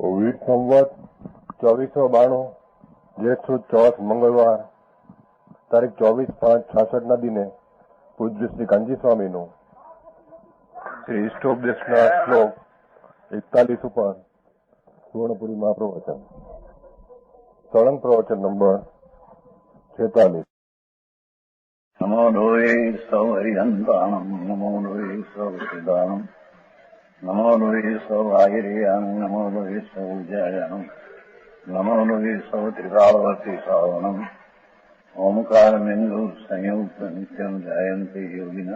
વીસ સંવત 2492 જેઠ સુદ ચોથ મંગળવાર તારીખ 24/5/66 દિને પૂજ્ય શ્રી કાંજી સ્વામીનું શ્રી ઇષ્ટોપદેશના શ્લોક 41 ઉપર સુવર્ણપુરી મહાપ્રવચન સળંગ પ્રવચન નંબર 46. નમો લોહે સૌ હરિહંતાણમ નમો લોહે સૌ સિદ્ધાણમ નમો લોહે સૌ આયર્યાણમ નમો લોહે સૌ જયાણમ નમો લોહે સૌ ત્રિકાળવતી શ્રાવણમ ઓમકારમેન્દુ સંયુક્ત નિત્યમ જાયંતિ યોગિન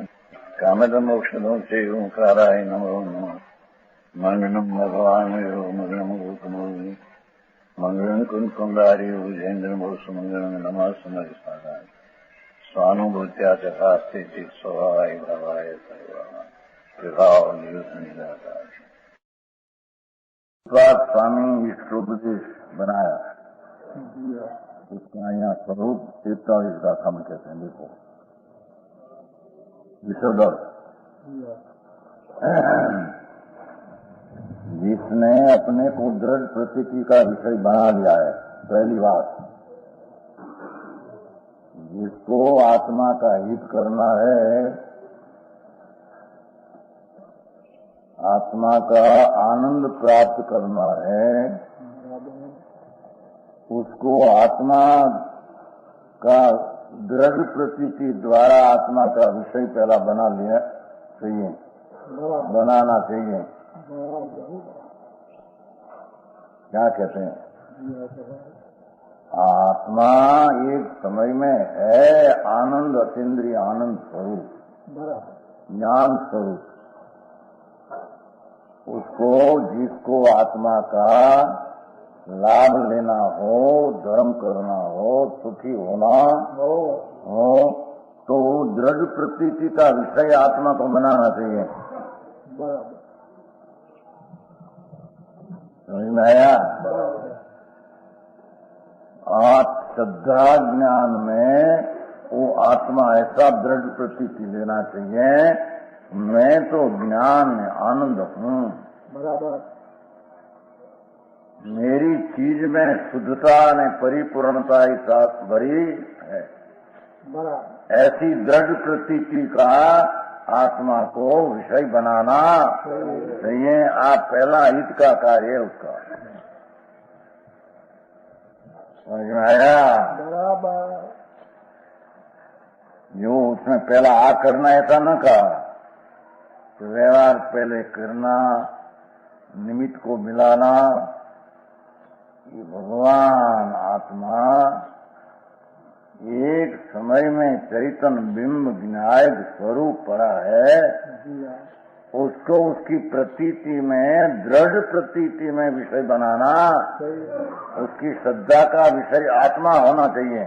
કામદમોક્ષદો છે ઓંકારાય નમો નમઃ મંગલમ ભગવાન મંગલમ ગોતમોહિ મંગલમ કુંકુંડારી વિજેન્દ્રમોષ મંગલમ નમઃ સમરિસ્મરાય स्वानुभूत्या चकास्ते चित स्वभावाय भावाय सर्वाय विभाव निराकार स्वामी इष्टोपदेश बनाया उसका यहाँ स्वरूप 43 गाथा में कहते हैं. देखो विशोधर जिसने अपने को दृढ़ प्रतीति का विषय बना लिया है. पहली बात, जिसको आत्मा का हित करना है, आत्मा का आनंद प्राप्त करना है, उसको आत्मा का दृढ़ प्रतीति द्वारा आत्मा का विषय पहला बना लिया चाहिए, बनाना चाहिए. क्या कहते हैं? आत्मा एक समय में है आनंद, अतीन्द्रिय आनंद स्वरूप, ज्ञान स्वरूप. उसको जिसको आत्मा का लाभ लेना हो, धर्म करना हो, सुखी होना हो तो दृढ़ प्रतीति का विषय आत्मा को बनाना चाहिए. समझ में आया? श्रद्धा ज्ञान में वो आत्मा ऐसा दृढ़ प्रतीति लेना चाहिए, मैं तो ज्ञान में आनंद हूँ, बराबर. मेरी चीज में शुद्धता ने परिपूर्णता ही साथ भरी है, बराबर. ऐसी दृढ़ प्रतीति का आत्मा को विषय बनाना चाहिए. आप पहला हित का कार्य उसका समझ में आया? बराबर. जो उसमें पहला आ करना ऐसा न कहा, तो व्यवहार पहले करना, निमित्त को मिलाना. ये भगवान आत्मा एक समय में चैतन्य बिंब विनायक स्वरूप पड़ा है. उसको उसकी प्रतीति में, दृढ़ प्रतीति में विषय बनाना, उसकी श्रद्धा का विषय आत्मा होना चाहिए.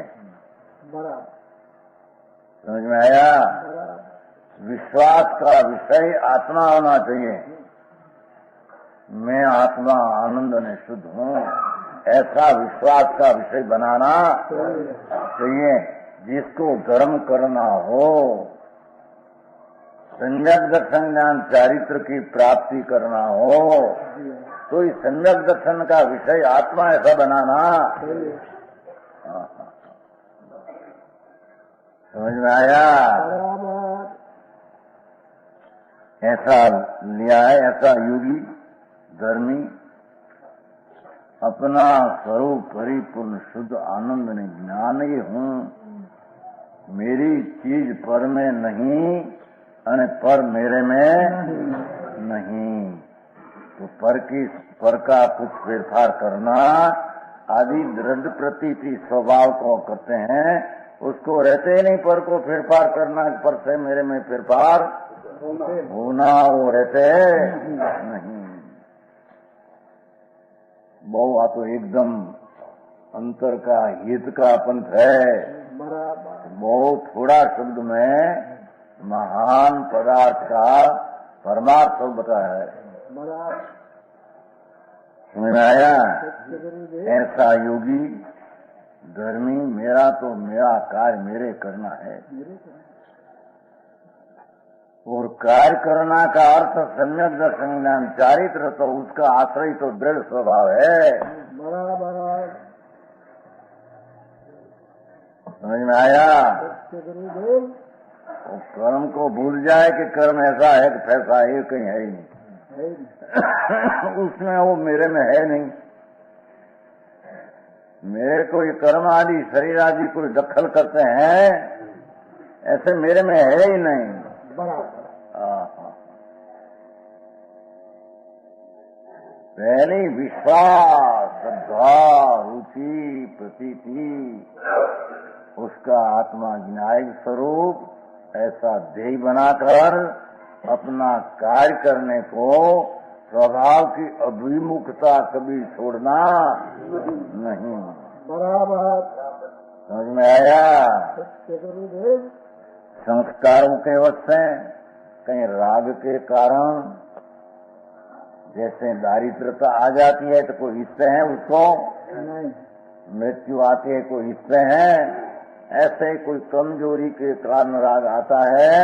समझ में आया? विश्वास का विषय आत्मा होना चाहिए. मैं आत्मा आनंद में शुद्ध हूँ, ऐसा विश्वास का विषय बनाना चाहिए. जिसको धर्म करना हो, सम्यक दर्शन ज्ञान चारित्र की प्राप्ति करना हो, तो इस सम्यक दर्शन का विषय आत्मा ऐसा बनाना. समझ में आया? ऐसा लिया है. ऐसा योगी धर्मी अपना स्वरूप परिपूर्ण शुद्ध आनंद ने ज्ञान ही हूँ, मेरी चीज पर में नहीं अने पर मेरे में नहीं. तो पर का कुछ फेरफार करना आदि दृढ़ प्रतीति स्वभाव को करते हैं. उसको रहते ही नहीं पर को फेरफार करना, पर से मेरे में फेरफार होना, वो रहते नहीं. बहु आ तो एकदम अंतर का हित का पंथ है. बहुत थोड़ा शब्द में महान पदार्थ का परमार्थ बताया है. समझ में आया? ऐसा योगी धर्मी मेरा तो मेरा कार्य मेरे करना है. और कार्य करना का अर्थ सम्यक दर्शन ज्ञान चारित्र, तो उसका आश्रय तो दृढ़ स्वभाव है। बराबर। समझ में आया? गुरुदेव। वो कर्म को भूल जाए कि कर्म ऐसा है कि फैसा है, कहीं है ही नहीं। उसमें वो मेरे में है नहीं। मेरे को ये कर्म आदि शरीर आदि कोई दखल करते हैं, ऐसे मेरे में है ही नहीं। बराबर। पहले विश्वास, श्रद्धा, रुचि, प्रतीति, उसका आत्मा विनायक स्वरूप ऐसा ध्येय बनाकर अपना कार्य करने को स्वभाव की अभिमुखता कभी छोड़ना नहीं। बराबर। समझ में आया? गुरुदेव। संस्कारों के वश से कहीं राग के कारण जैसे दारिद्रता आ जाती है तो कोई हिस्से हैं उसको, नहीं। मृत्यु आती है कोई हिस्से हैं, ऐसे कोई कमजोरी के कारण राग आता है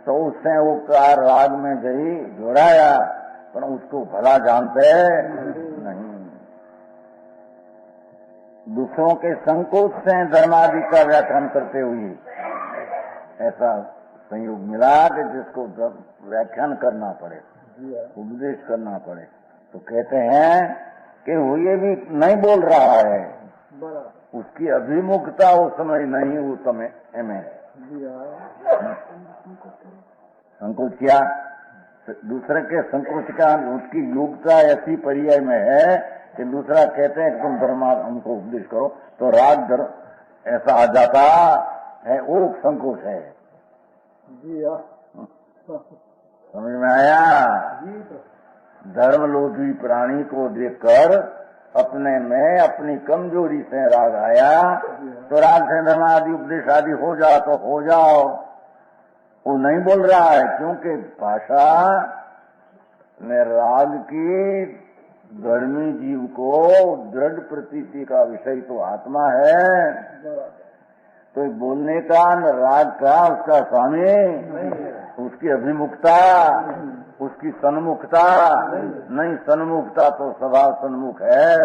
तो उससे वो कार राग में गई जोड़ाया, पर उसको भला जानते नहीं। दूसरों के संकोच से धर्मादि का व्याख्यान करते हुए ऐसा संयोग मिला कि जिसको व्याख्यान करना पड़े, उपदेश करना पड़े, तो कहते हैं कि वो ये भी नहीं बोल रहा है, उसकी अभिमुखता उस समय नहीं, उस समय में संकोच किया। दूसरे के संकोच का उसकी योग्यता ऐसी पर्याय में है कि दूसरा कहते हैं कि तुम धर्म हमको उपदेश करो, तो राग धर्म ऐसा आ जाता है, वो संकोच है। समझ में आया? धर्मलोभी प्राणी को देखकर अपने में अपनी कमजोरी से राग आया, तो राग से धर्म आदि उपदेश आदि हो जाओ तो हो जाओ। वो नहीं बोल रहा है, क्योंकि भाषा में राग की धर्मी जीव को दृढ़ प्रतीति का विषय तो आत्मा है, तो बोलने का न राग का उसका स्वामी, उसकी अभिमुखता, उसकी सन्मुखता नहीं, सन्मुखता तो स्वभाव सन्मुख है।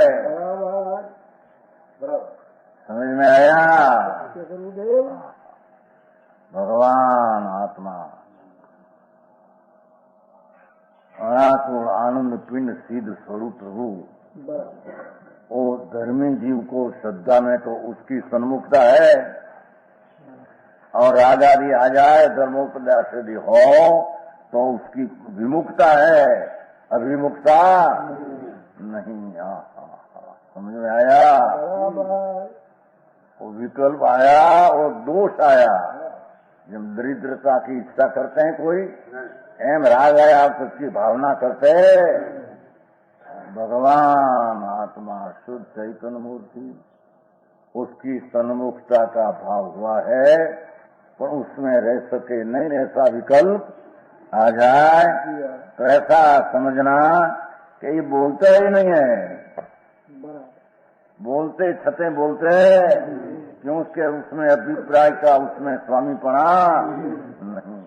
समझ में आया? भगवान आत्मा अनाकुल आनंद पिंड सिद्ध स्वरूप प्रभु, वो धर्मी जीव को श्रद्धा में तो उसकी सन्मुखता है, और राग आदि आ जाए धर्मोपदेश यदि हो तो उसकी विमुखता है, अभिमुखता नहीं। समझ में आया? वो विकल्प आया और दोष आया। जब दरिद्रता की इच्छा करते हैं कोई, एम राग आया आप उसकी भावना करते, भगवान आत्मा शुद्ध चैतन्य मूर्ति, उसकी सन्मुखता का भाव हुआ है, पर उसमें रह सके नहीं, ऐसा विकल्प आ जाए तो ऐसा समझना कि ये बोलता ही नहीं है, बोलते छते बोलते क्यों, उसके उसमें अभिप्राय का उसमें स्वामीपना नहीं।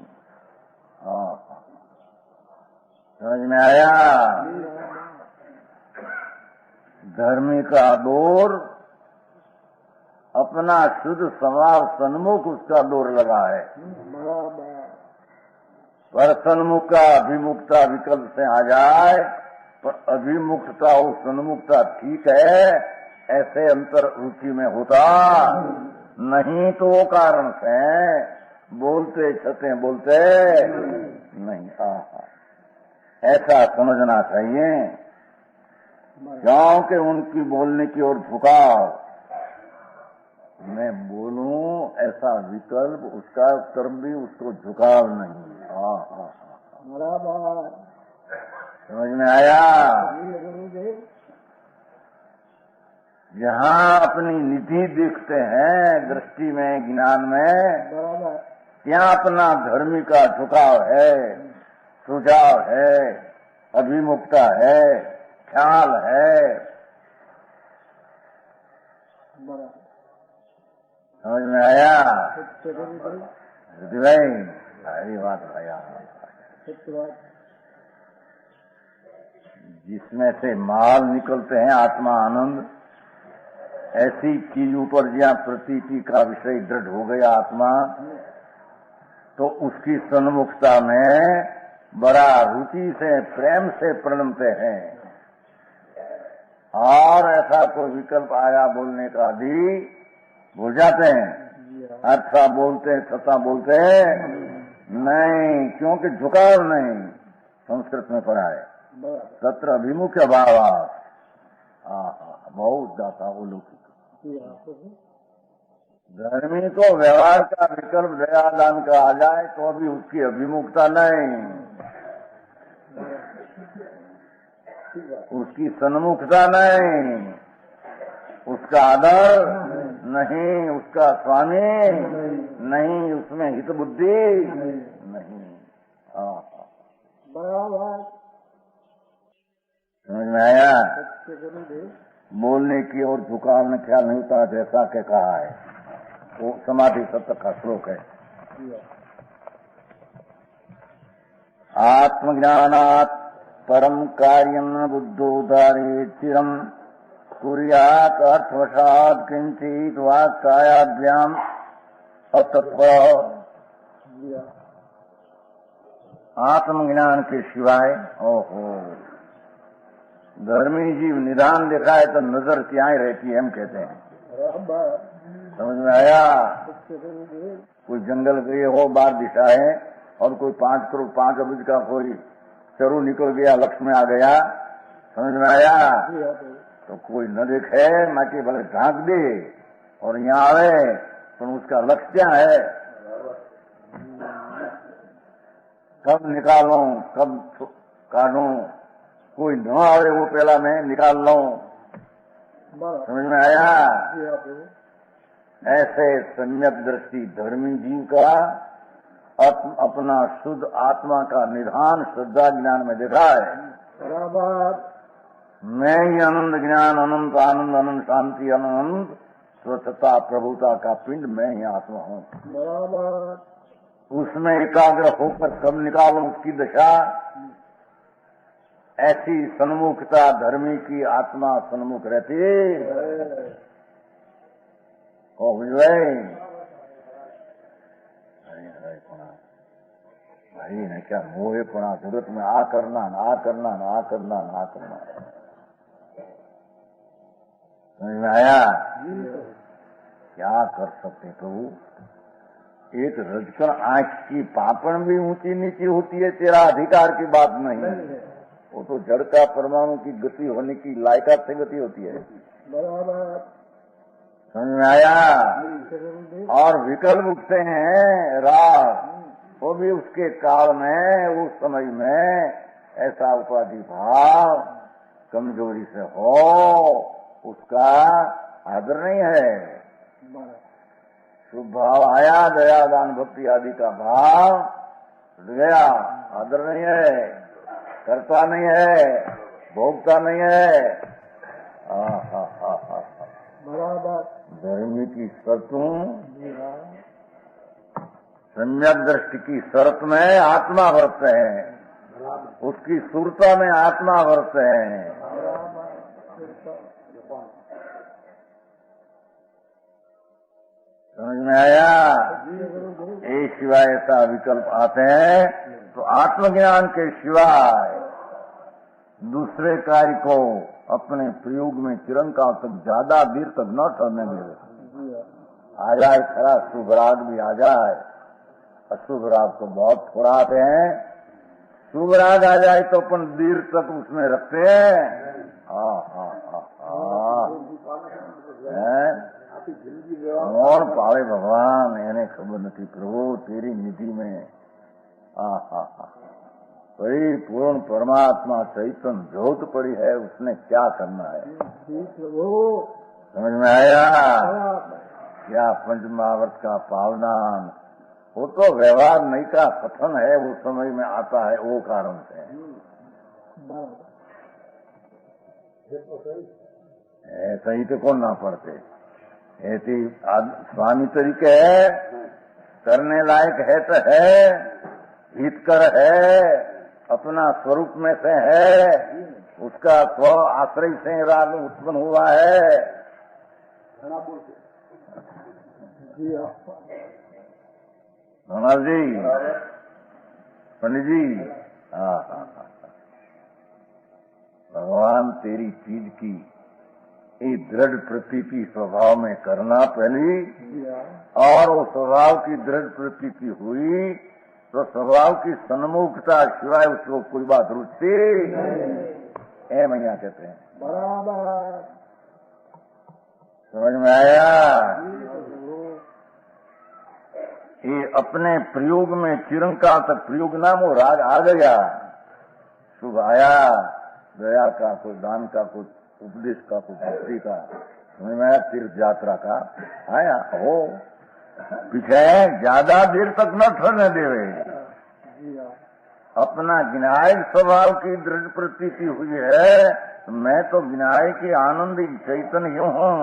समझ में आया? धर्मी का दौर अपना शुद्ध स्वभाव सन्मुख उसका दौर लगा है, पर सन्मुख का अभिमुखता विकल्प से आ जाए, पर अभिमुखता और सन्मुखता ठीक है, ऐसे अंतर रुचि में होता नहीं, तो वो कारण से बोलते छते बोलते नहीं। ऐसा समझना चाहिए, क्योंकि उनकी बोलने की ओर झुकाव, मैं बोलूं ऐसा विकल्प, उसका तरफ भी उसको झुकाव नहीं। समझ में आया? जहाँ अपनी निधि देखते हैं दृष्टि में, ज्ञान में, ત્યાં अपना धर्मी का झुकाव है, सुझाव है, अभिमुखता है, ख्याल है। समझ में आया? भाई सारी बात भैया, सत्य बात। जिसमें से माल निकलते हैं आत्मा आनंद, ऐसी चीज ऊपर जहाँ प्रतीति का विषय दृढ़ हो गया आत्मा, तो उसकी सन्मुखता में बड़ा रुचि से प्रेम से प्रणमते हैं। और ऐसा कोई विकल्प आया बोलने का भी भूल जाते हैं। अच्छा बोलते हैं, सता बोलते हैं नहीं, क्योंकि झुकाव नहीं। संस्कृत में पढ़ा है तत्र अभिमुख्य भावात्। बहुत दाता वो लोग धर्मी को व्यवहार का विकल्प दयादान का आ जाए तो अभी उसकी अभिमुखता नहीं, उसकी सन्मुखता नहीं, उसका आदर नहीं, उसका स्वामी नहीं, उसमें हित बुद्धि नहीं। बराबर। समझ में आया? सत्य गुरुदेव। बोलने की और झुकाव में ख्याल नहीं होता, जैसा के कहा है वो समाधि सप्तक का श्लोक है। आत्मज्ञानात् परम कार्यम न बुद्धोदारे चिरम कुर्यात् अर्थवशात् किंचित वाक्कायाभ्याम अतत्पर। आत्मज्ञान के सिवाय धर्मी जीव निदान दिखाए तो नजर क्या ही रहती है, हम कहते हैं। समझ में आया? कोई जंगल गए हो, बार दिशा है, और कोई 5 करोड़ 5 अब्ज का कोई चरू निकल गया, लक्ष्य में आ गया। समझ में आया? तो कोई न देखे, ना कि भले ढांक दे और यहाँ आवे, तो उसका लक्ष्य क्या है? कब निकालूं, कब काटूं, कोई न आवे वो पहला मैं निकाल लूं। समझ में आया? ऐसे सम्यक दृष्टि धर्मी जीव का अपना शुद्ध आत्मा का निधान श्रद्धा ज्ञान में देखा है। मैं ही अनंत ज्ञान, अनंत आनंद, अनंत शांति, अनंत स्वच्छता प्रभुता का पिंड मैं ही आत्मा हूँ। उसमें एकाग्र होकर कब निकालूं उसकी दशा, ऐसी सन्मुखता धर्मी की आत्मा सन्मुख रहती ओ भाई ने क्या मोहे पड़ा, जरूरत में आ करना ना करना ना करना ना करना। समझ में आया? क्या कर सकते प्रभु? एक रजकर आंख की पापण भी ऊंची नीची होती है, तेरा अधिकार की बात नहीं। वो तो जड़ का परमाणु की गति होने की लायकात से गति होती है। समझ में आया? और विकल्प उठते हैं राग, वो भी उसके काल में, उस समय में ऐसा उपाधि भाव कमजोरी से हो, उसका आदर नहीं है। शुभ भाव आया, दया दान भक्ति आदि का भाव उठ गया, आदर नहीं है, करता नहीं है, भोगता नहीं है। धर्मी की शर्तों, सम्यक दृष्टि की शर्त में आत्मा वर्त है, उसकी सुरता में आत्मा वर्त है। समझ में आया? एक सिवाय ऐसा विकल्प आते हैं तो आत्मज्ञान के सिवाय दूसरे कार्य को अपने प्रयोग में चिरंकाल तक ज्यादा देर तक न ठहरने देवे। आ जाए खरा शुभ राग भी आ जाए, अशुभ राग तो बहुत थोड़ा आते हैं। शुभ राग आ जाए तो अपन देर तक उसमें रखते हैं। और पावे भगवान એને खबर नहीं प्रभु तेरी निधि में परिपूर्ण परमात्मा चैतन्य ज्योत पड़ी है, उसने क्या करना है। समझ में आया? क्या पंचमहावर्त का पावनान, वो तो व्यवहार नहीं का कथन है, वो समझ में आता है वो कारण से। ऐसा ही तो कौन ना पढ़ते, ऐसी स्वामी तरीके है, करने लायक है तो है। हितकर है, अपना स्वरूप में से है, उसका स्व आश्रय से राग उत्पन्न हुआ है। जी महाराज जी, पंडित जी, हाँ, भगवान तेरी चीज की ये दृढ़ प्रतीति स्वभाव में करना पहली, और वो स्वभाव की दृढ़ प्रतीति हुई तो स्वभाव की सन्मुखता सिवाय उसको कोई बात रुचती है मैया कहते हैं। बराबर समझ में आया? ये अपने प्रयोग में चिरंकाल तक प्रयोग नाम वो राग आ गया, शुभ आया, दया का, कोई दान का, कुछ उपदेश का, कुछ भक्ति का, समझ में आया? तीर्थ यात्रा का आया हो, पीछे ज्यादा देर तक न ठहरने देवे। अपना विनायक स्वभाव की दृढ़ प्रतीति हुई है, तो मैं तो विनायक की आनंद चैतन्य हूँ।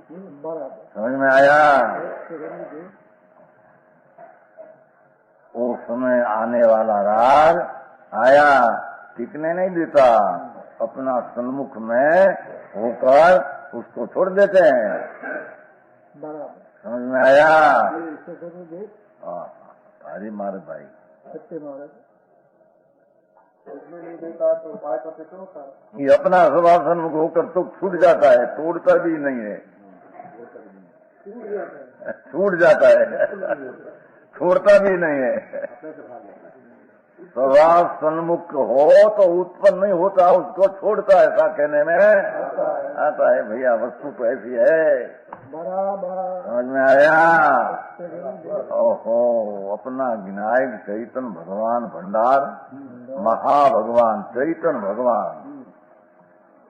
समझ में आया? वो समय आने वाला राग आया, टिकने नहीं देता, अपना सन्मुख में होकर उसको छोड़ देते हैं। समझ में आया? अरे मारे भाई, सत्य महाराज नहीं देता तो उपाय करते तो ये अपना स्वभाव सन्मुख होकर तो छूट जाता है, तोड़ता भी नहीं है, छूट जाता है, छोड़ता भी नहीं है। स्वभाव सन्मुख हो तो उत्पन्न नहीं होता, उसको छोड़ता है, ऐसा कहने में आता है। भैया वस्तु तो ऐसी है, समझ में आया? ओहो, अपना विनायक चैतन्य भगवान भंडार, महाभगवान चैतन्य भगवान,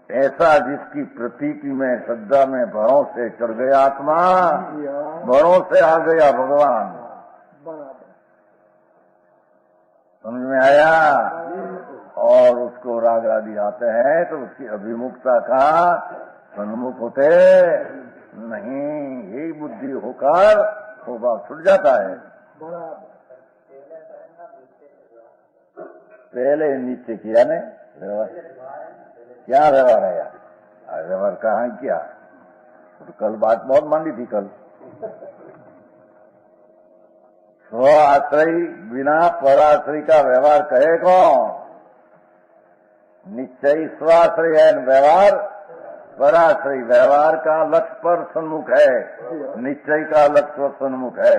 ऐसा जिसकी प्रतीति में श्रद्धा में भरों से चढ़ गया आत्मा, भरों से आ गया भगवान। समझ में आया? और उसको राग आदि आते हैं तो उसकी अभिमुखता का सन्मुख होते नहीं, यही बुद्धि होकर वो बात छूट जाता है। पहले नीचे किया ने व्यवहार, क्या व्यवहार है यार? व्यवहार कहाँ किया? तो कल बात बहुत मांडी थी कल। स्व आश्रय बिना पराश्रय का व्यवहार कहे कौन? निश्चय स्वाश्रय है व्यवहार, पराश्रय व्यवहार का लक्ष्य पर सन्मुख है, निश्चय का लक्ष्य सन्मुख है।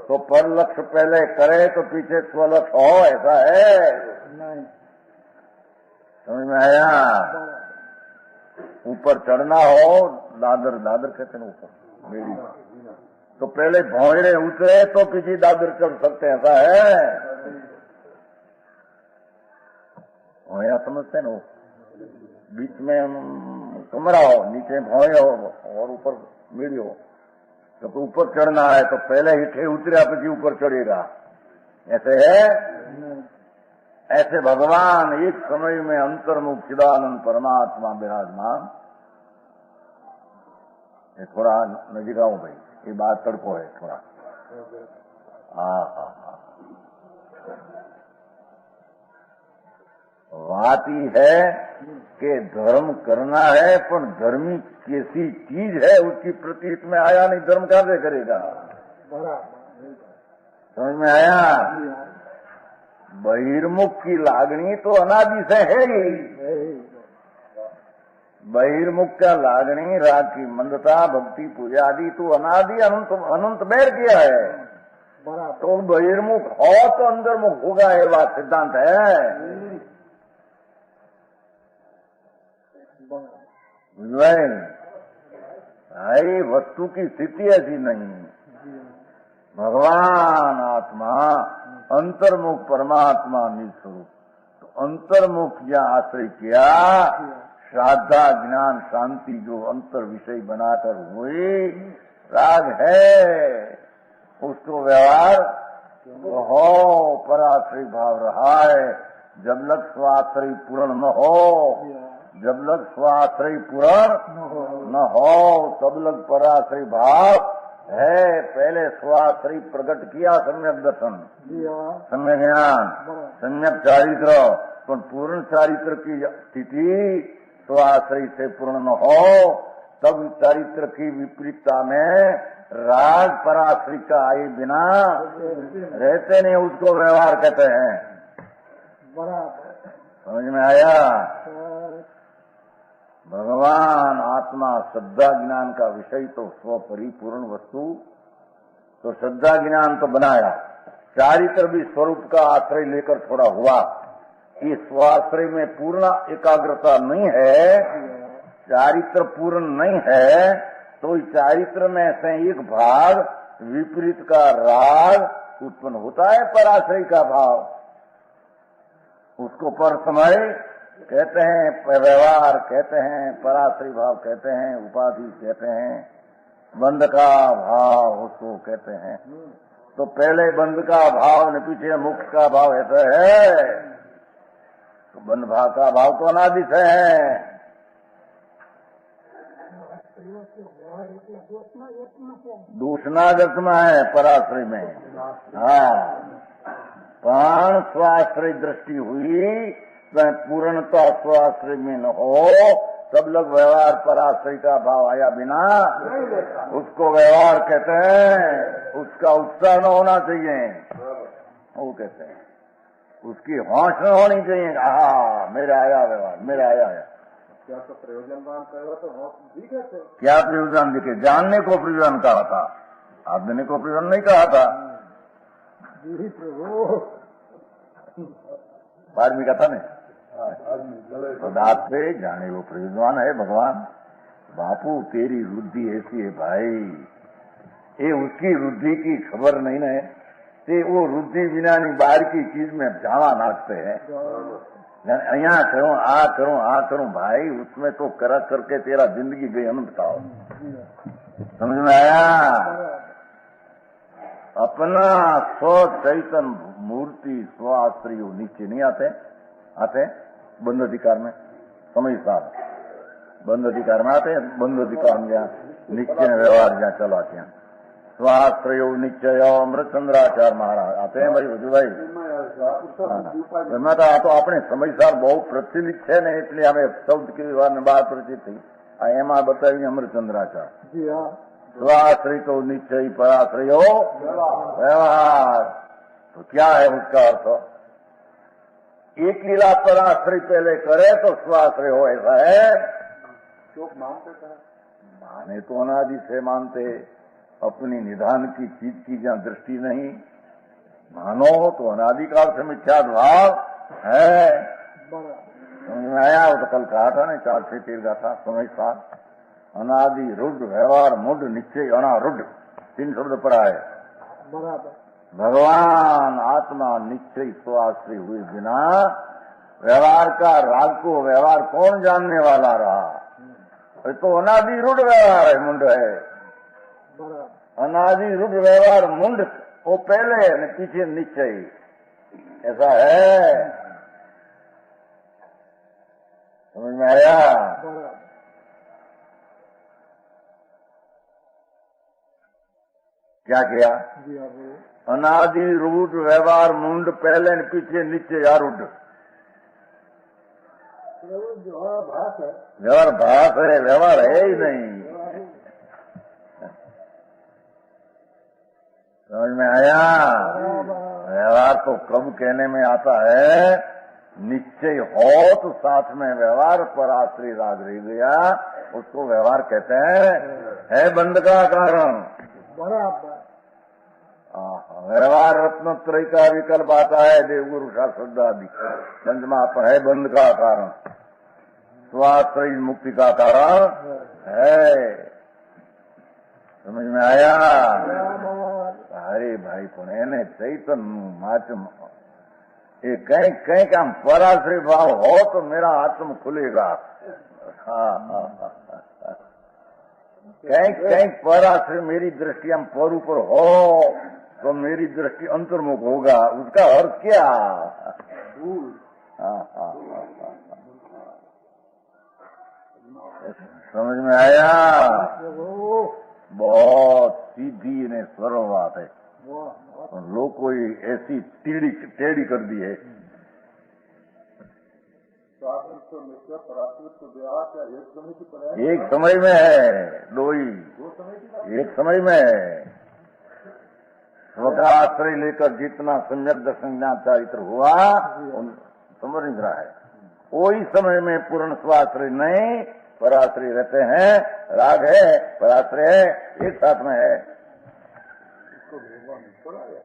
तो पर लक्ष्य पहले करे तो पीछे स्वलक्ष्य हो, ऐसा है? समझ में आया? ऊपर चढ़ना हो, दादर, दादर कहते हैं ऊपर मेरी, तो पहले भौरे उतरे तो पीछे दादर चढ़ सकते हैं, ऐसा है? भौया समझते हैं ना, बीच में कमरा हो, नीचे भौरे हो और ऊपर मेरी हो, तो ऊपर चढ़ना है तो पहले ही उतरा पीछे ऊपर चढ़ेगा, ऐसे है? ऐसे भगवान एक समय में अंतर्मुख चिदानंद परमात्मा विराजमान। ये थोड़ा नजीक आओ भाई, ये बात तड़को है थोड़ा। हाँ, बात ही है कि धर्म करना है, पर धर्मी कैसी चीज है उसकी प्रतीत में आया नहीं, धर्म कहाँ से करेगा? समझ में आया? बहिर्मुख की लागणी तो अनादि से है ही, बहिर्मुख का लागणी राग की मंदता, भक्ति पूजा आदि तो अनादि अनंत बैर किया है। तो बहिर्मुख हो तो अंतर्मुख होगा, ये बात सिद्धांत है। भाई वस्तु की स्थिति ऐसी नहीं, भगवान आत्मा अंतर्मुख परमात्मा निज स्वरूप, तो अंतर्मुख या आश्रय किया, श्रद्धा ज्ञान शांति जो अंतर विषय बनाकर हुई राग है, उसको व्यवहार हो पराश्रय भाव रहा है। जब लग स्वाश्रय पूर्ण न हो, जब लग स्वाश्रय पूर्ण न हो, तब लग पराश्रय भाव है। पहले स्वाश्रय प्रकट किया सम्यक दर्शन, जी हाँ सम्यक ज्ञान, बराबर सम्यक चारित्र, पर पूर्ण चारित्र की स्थिति स्वाश्रय से पूर्ण न हो, तब चारित्र की विपरीतता में राग पराश्रय का आए बिना रहते नहीं, उसको व्यवहार कहते हैं। बराबर समझ में आया? सर भगवान आत्मा श्रद्धा ज्ञान का विषय तो स्व परिपूर्ण वस्तु, तो श्रद्धा ज्ञान तो बनाया, चारित्र भी स्वरूप का आश्रय लेकर थोड़ा हुआ। ये स्वाश्रय में पूर्ण एकाग्रता नहीं है, चारित्र पूर्ण नहीं है, तो इस चारित्र में से एक भाग विपरीत का राग उत्पन्न होता है, पराश्रय का भाव, उसको पर समय कहते हैं, व्यवहार कहते हैं, पराश्रय भाव कहते हैं, उपाधि कहते हैं, बंध का भाव उसको कहते हैं। तो पहले बंध का भाव न पीछे मुक्त का भाव ऐसा है, तो बंध भाव का भाव तो अनादि से है। दूषणागत में है पराश्रय में। हाँ, प्राण स्वाश्रय दृष्टि हुई, पूर्णता स्वाश्रय में न हो, सब लोग व्यवहार पराश्रय का भाव आया बिना उसको व्यवहार कहते हैं। उसका उत्साह न होना चाहिए, वो कहते हैं, उसकी होश न होनी चाहिए। हाँ मेरा आया व्यवहार, मेरा आया। क्या तो प्रयोजन कहो तो ठीक है। क्या प्रयोजन दिखे? जानने को प्रयोजन कहा था, आदमी को प्रयोजन नहीं कहा था। जी प्रभु आदमी का था नहीं, दात से जाने वो प्रयोजन है भगवान। बापू तेरी रुद्धि ऐसी है भाई, ये उसकी रुद्धि की खबर नहीं है, ते वो रुद्धि बिना नहीं बाहर की चीज में जावा नाचते हैं। यहाँ करूं आ करूं भाई, उसमें तो करा करके तेरा जिंदगी गई अनंत का। समझ में आया? अपना स्व चैतन मूर्ति स्वाश्रय नीचे नहीं आते बंद अधिकार में, समझदार बंद अधिकार में आते हैं। बंद अधिकार में निश्चय व्यवहार जहाँ चलाते हैं, स्वाश्रय निश्चय अमृतचंद्राचार्य महाराज आते हैं भाई। भाई मैं तो अपने समझदार बहुत प्रचलित है नहीं, इसलिए हमें शब्द की बात प्रचित थी। एम बतावी अमृतचंद्राचार्य स्वाश्रय तो निश्चय पराश्रय हो व्यवहार। तो क्या है उसका अर्थ? एक लीला पराश्रय पहले करे तो स्वाश्रय हो, ऐसा है? माने तो अनादि से मानते, अपनी निधान की चीज की जहाँ दृष्टि नहीं, मानो तो अनादिकाल से मिथ्या भाव है। समझ में आया? वो तो कल कहा था ना, 4 से 13 था समझदार। अनादि रुद्र व्यवहार मुड निश्चय अनारुद्ध 3 शब्द पर आए। भगवान आत्मा निश्चय स्वाश्रय हुए बिना व्यवहार का राग को व्यवहार कौन जानने वाला रहा? तो अनादि रूढ़ व्यवहार है, मुंड है। अनादि रूढ़ व्यवहार मुंड, वो पहले न पीछे निश्चय, ऐसा है। समझ में आया? क्या किया? अनादि रूढ़ व्यवहार मुंड पहले न पीछे निश्चय आरूढ़। व्यवहार भास है, व्यवहार है ही नहीं। समझ में आया? व्यवहार तो कब कहने में आता है? निश्चय हो तो साथ में व्यवहार पर आश्रय राग रह गया, उसको व्यवहार कहते हैं। है बंद का कारण व्यवहार रत्न त्रय का विकल्प आता है, देवगुरु शास्त्र आदि पंचमा है बंद का कारण, स्वाश्रय मुक्ति का कारण है। समझ में आया? अरे भाई पुणे चैतन माचम ये कहीं काम पराश्रय भाव हो तो मेरा आत्म खुलेगा। कहीं पराश्रय मेरी दृष्टि हम पर ऊपर हो तो मेरी दृष्टि अंतर्मुख होगा, उसका अर्थ क्या? समझ में आया? बहुत सीधी ने सरल बात है। और लोग कोई ऐसी टेढ़ी कर दी है। स्वास्थ्य मिश्र पराश्रित विवाह क्या एक समय की पढ़ाई? एक समय में है, दो ही, दो समय की बात? एक समय में है। स्वतः आश्रय लेकर जितना सम्यक दर्शन ज्ञान चरित्र हुआ समझ नहीं रहा है। कोई समय में पूर्ण स्वाश्रय नहीं, पराश्रय रहते हैं। राग है, पराश्रय है, एक साथ में है। इसको भगवान ने छोड़ा गया।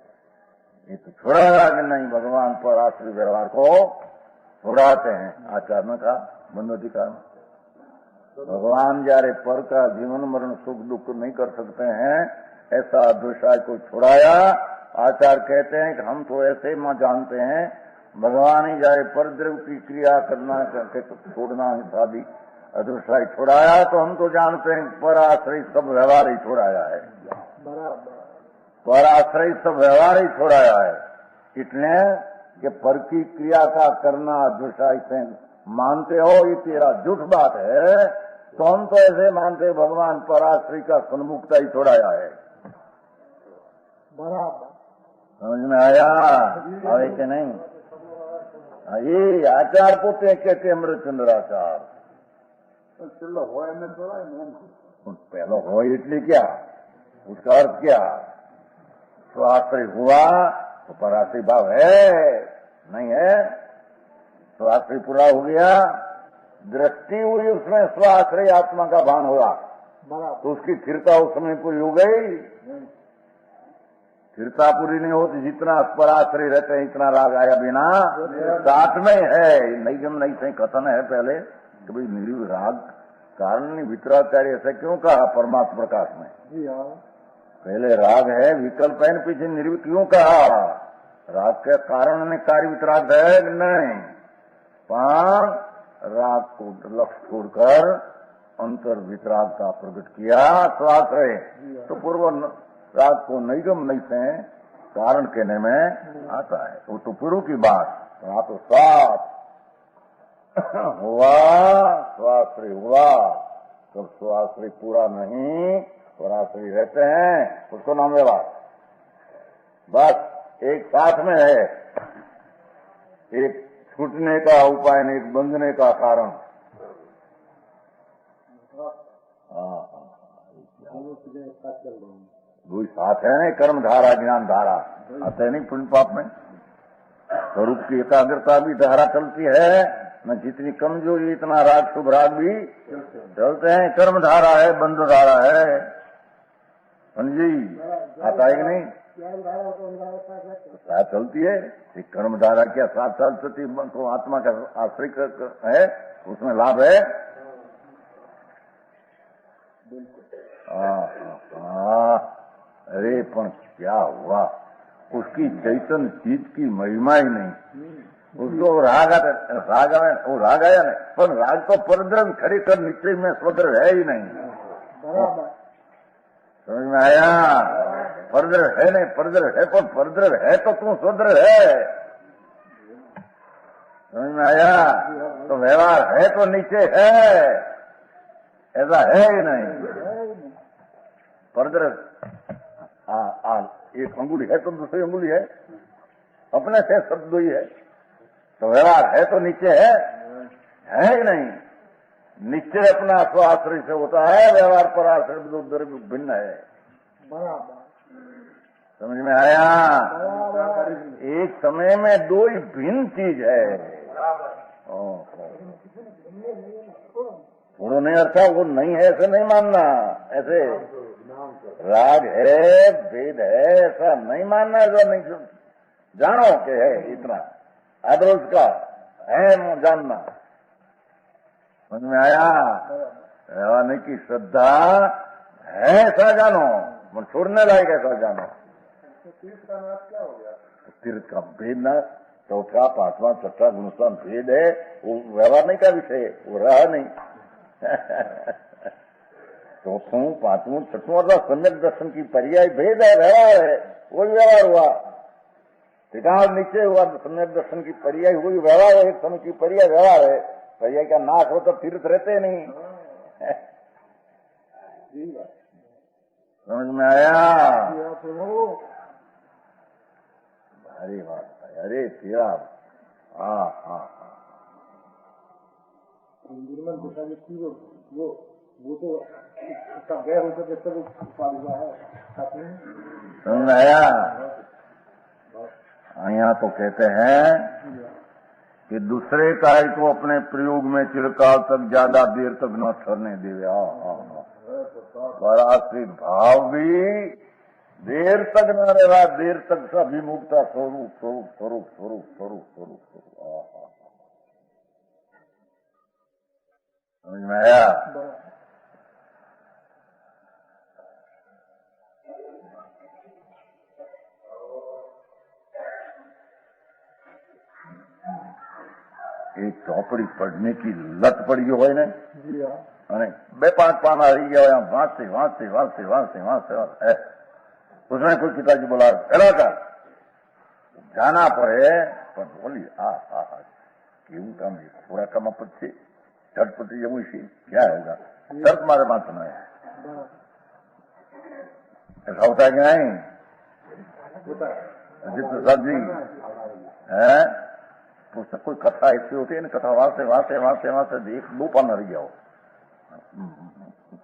ये तो छोड़ा कि नहीं, भगवान पराश्रय व्यवहार को छुड़ाते हैं। आचार में का बंधोधिकार में भगवान जारे पर का जीवन मरण सुख दुख नहीं कर सकते हैं, ऐसा अदृश्य को छुड़ाया। आचार कहते हैं कि हम तो ऐसे मां जानते हैं, भगवान ही जारे पर द्रव की क्रिया करना करके छोड़ना ही शादी अदृश्य छुड़ाया। तो हम तो जानते हैं पर आश्रय सब व्यवहार ही छुड़ाया है। पर आश्रय सब व्यवहार ही छुड़ाया है। इसलिए कि पर की क्रिया का करना अदृश्य से मानते हो, ये तेरा झूठ बात है। तो हम तो ऐसे मानते भगवान पराश्रय का सन्मुखता ही छोड़ाया है। बराबर समझ में आया? आवे कि नहीं? ये आचार पोते कहते अमृतचंद्र आचार। चलो हो एमने छोड़ा है मैंने पहला हो इटली क्या, उसका अर्थ क्या? स्वाश्रय हुआ तो पराश्रय भाव है नहीं है? स्वाश्रय पूरा हो गया, दृष्टि हुई उसमें स्वाश्रय आत्मा का भान हुआ, तो उसकी स्थिरता उस समय पूरी हो गई। स्थिरता पूरी नहीं होती, जितना पराश्रय रहते हैं इतना राग आया बिना साथ में है। नैगम नहीं से कथन है पहले कि भाई निर्व राग कारण नहीं, वितराचार्य ऐसा क्यों कहा परमात्मा प्रकाश में? पहले राग है, विकल्प है, पीछे निर्व क्यों कहा? राग के कारण ने कार्य वितराग है नहीं, पर राग को लक्ष्य छोड़कर अंतर वितराग का प्रकट किया स्वाश्रय। तो पूर्व राग को नैगम नहीं से कारण कहने में आता है। वो तो पूर्व की बात। वहां तो साथ हुआ, स्वाश्रय हुआ, तो स्वाश्रय पूरा नहीं, पराश्रय रहते हैं, उसको नाम व्यवहार। बस एक साथ में है, एक छूटने का उपाय नहीं, एक बंधने का कारण। वही साथ है, कर्म धारा ज्ञान धारा आते नहीं पुण्य पाप में। स्वरूप की एकाग्रता भी धारा चलती है न, जितनी कमजोरी इतना राग शुभ राग भी चलते हैं। कर्म धारा है, बंध धारा है। समझी? आता है कि नहीं? साथ चलती है। एक कर्म धारा क्या साथ साथ चलती तो आत्मा का आश्रय है, उसमें लाभ है। अरे पण क्या हुआ, उसकी चैतन्य चीज की महिमा ही नहीं। उसको राग वो राग आया नहीं, पर राग तो परद्रव्य खड़ी कर निश्चय में स्वद्रव्य है ही नहीं। समझ में आया? परद्रव्य है नहीं, परद्रव्य है, पर परद्रव्य है तो तू स्वद्रव्य है। समझ में आया? तो व्यवहार है तो नीचे है, ऐसा है ही नहीं। परद्रव्य एक अंगुली है तो दूसरी अंगुली है, अपने से शब्द ही है। तो व्यवहार है तो नीचे है ही नहीं। निश्चय अपना स्वाश्रय से होता है, व्यवहार पर आश्रय भिन्न है। समझ में आया? एक समय में दो ही भिन्न चीज है। थोड़ा नहीं अर्था वो नहीं है ऐसे नहीं मानना। ऐसे राग है, भेद है, ऐसा नहीं मानना। ऐसा नहीं जानो कि है इतना आदर्श का है जानना। समझ में आया? नहीं की श्रद्धा है ऐसा जानो, मन छोड़ने लायक ऐसा जानो। तीर्थ का नाश क्या हो गया? तीर्थ का भेद न, चौथा पांचवा छठा गुणस्थान भेद है, वो व्यवहार नहीं का विषय, वो रहा नहीं। चौथों पांचवों छठवां सम्यक दर्शन की पर्याय भेद है, व्यवहार है, वही व्यवहार हुआ। सिद्धांत नीचे हुआ सम्यक दर्शन की पर्याय हुई व्यवहार है, एक समय की पर्याय व्यवहार है। पर्याय का नाश हो तो तीर्थ रहते नहीं। समझ में आया? प्रभु भारी बात है। अरे तेरा हाँ हाँ हाँ निर्मल पिताजी की वो तो सब गए होते थे सब पाल हुआ है साथ में। समझ में आया? यहाँ तो कहते हैं कि दूसरे का ही तो अपने प्रयोग में चिरकाल तक ज्यादा देर तक न ठहरने देवे। पराश्रित भाव भी देर तक न रहा, देर तक अभिमुखता स्वरूप स्वरूप स्वरूप स्वरूप स्वरूप स्वरूप स्वरूप। समझ में आया? एक ચોપડી पढ़ने की लत पड़ी हो ने અને બે પાંચ પાના આવી ગયા હોય, વાંચते वांचते वांचते वांचते वांचते उसमें कोई पिताजी बोला चला कर जाना पड़े पर बोली केवं काम है, थोड़ा काम पर से झटपटी जमू सी क्या होगा, शर्त मारे वांचना है। ऐसा होता है कि नहीं? अजीत प्रसाद जी है पुस्तक कोई कथा ऐसी होती है ना, कथा वांचते वांचते वांचते वांचते एक दो पन्ना रह गया हो,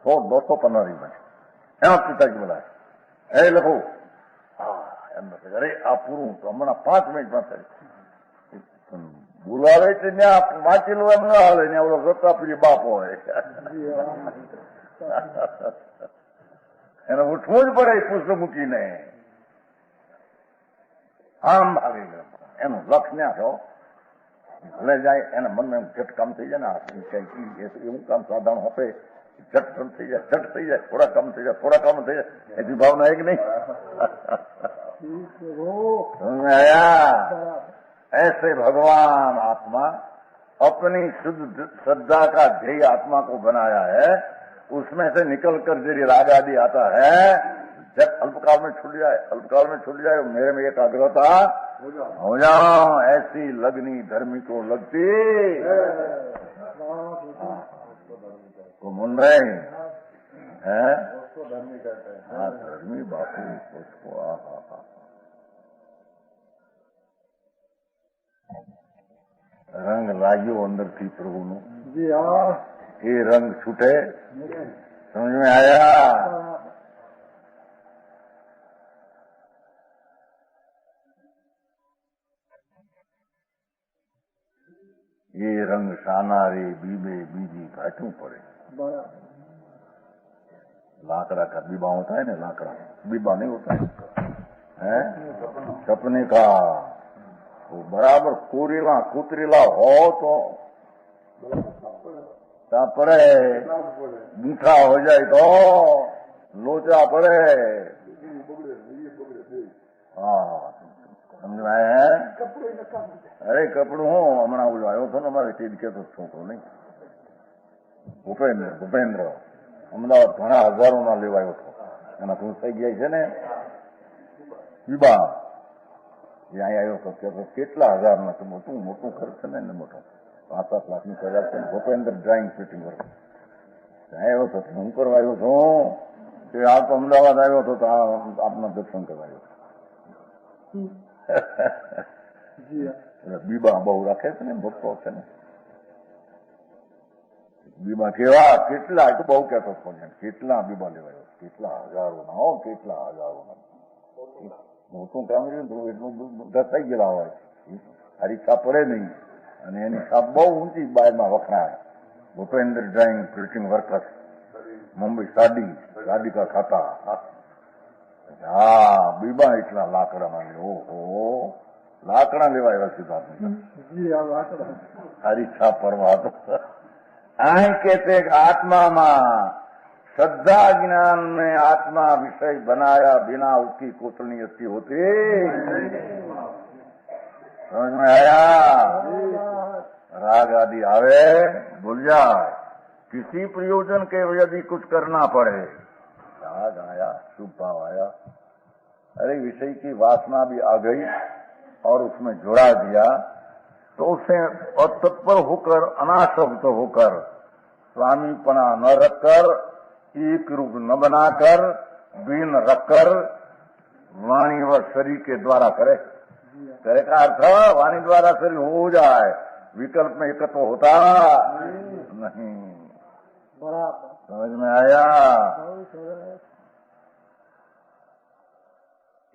100-200 पन्ना रही बने। એમાં પિતાજી બોલાય એ લખો એમ અરે આ પૂરું તો હમણાં 5 મિનિટમાં થાય બોલાવે છે ને વાંચેલું એમ ના હાલે ને ઓલો રતાપુરી બાપ હોય એને ઉઠવું જ પડે પુસ્તક મૂકીને આમ ભાગી ગયો એનું લક્ષ ના થયો ભલે જાય એના મનમાં જટ કામ થઈ જાય ને એવું કામ સાધારણ હોપે झट कम थी जाए, झट थी जाए, थोड़ा कम थी जाए, थोड़ा कम थी जाए, ऐसी भावना है कि नहीं? समझ में आया? ऐसे भगवान आत्मा अपनी शुद्ध श्रद्धा का ध्येय आत्मा को बनाया है, उसमें से निकल कर यदि राग आदि आता है, जब अल्पकाल में छूट जाए, अल्पकाल में छूट जाए, मेरे में एकाग्रता हो जाओ, ऐसी लगनी धर्मी को लगती तो मुन रहे हैं। हाँ धर्मी बापू उसको रंग लाग्यो अंदर थी प्रभु नु जी हाँ ये रंग छूटे समझ में आया? ये रंग सानारे बीबे बीजी घाटू पड़े। लाकड़ा का बीबा होता है ना, लाकड़ा बीबा नहीं होता है सपने का, वो बराबर कोरेला कुतरेला हो तो पड़े, मीठा हो जाए तो लोचा पड़े। हाँ समझ में आया है? अरे कपड़ू हूँ हमारा बोलो आयो था ना हमारे टीड के तो छोकरो नहीं ભૂપેન્દ્ર અમદાવાદ ઘણા હજારોના લેવાયો હતો, એના ખુશ થઈ ગયા છે ને બીબા એ અહીં આવ્યો હતો કે કેટલા હજારના છે, મોટું મોટું ખર્ચ છે ને મોટો 5-7 લાખની પ્રજા છે, ભૂપેન્દ્ર ડ્રાઇંગ ફિટિંગ વર્ક આવ્યો હતો। હું કરવા આવ્યો છું કે આ તો અમદાવાદ આવ્યો હતો તો આપના દર્શન કરવા આવ્યો બીબા બહુ રાખે છે ને, મોટો છે ને બીબા કેવા કેટલા તો બહુ કહેતો હતો કેટલા બીબા લેવાયો, કેટલા હજારોના હો, કેટલા હજારોના મોટું કામ રહ્યું તો એટલું ઘસાઈ ગયેલા હોય, સારી છાપ પડે નહીં અને એની છાપ બહુ ઊંચી બાયમાં વખણાય। Bhupendra drawing printing workers Mumbai sari का खाता हाँ बीबा इतना लाकड़ा मांगे ओहो लाकड़ा लेवाया सीधा सारी छाप परवा અહીં कहते आत्मा में श्रद्धा ज्ञान ने आत्मा विषय बनाया बिना उसकी कोतरनी अच्छी होती। समझ में आया? राग आदि आवे भूल जाए, किसी प्रयोजन के यदि कुछ करना पड़े, राग आया शुभ भाव आया, अरे विषय की वासना भी आ गई और उसमें जुड़ा दिया तो उसे तत्पर होकर अनासक्त होकर स्वामीपना न रखकर एक रूप न बनाकर बीन रखकर वाणी व शरीर के द्वारा करे। करे का अर्थ वाणी द्वारा शरीर हो जाए, विकल्प में एकत्व होता नहीं। बराबर समझ में आया?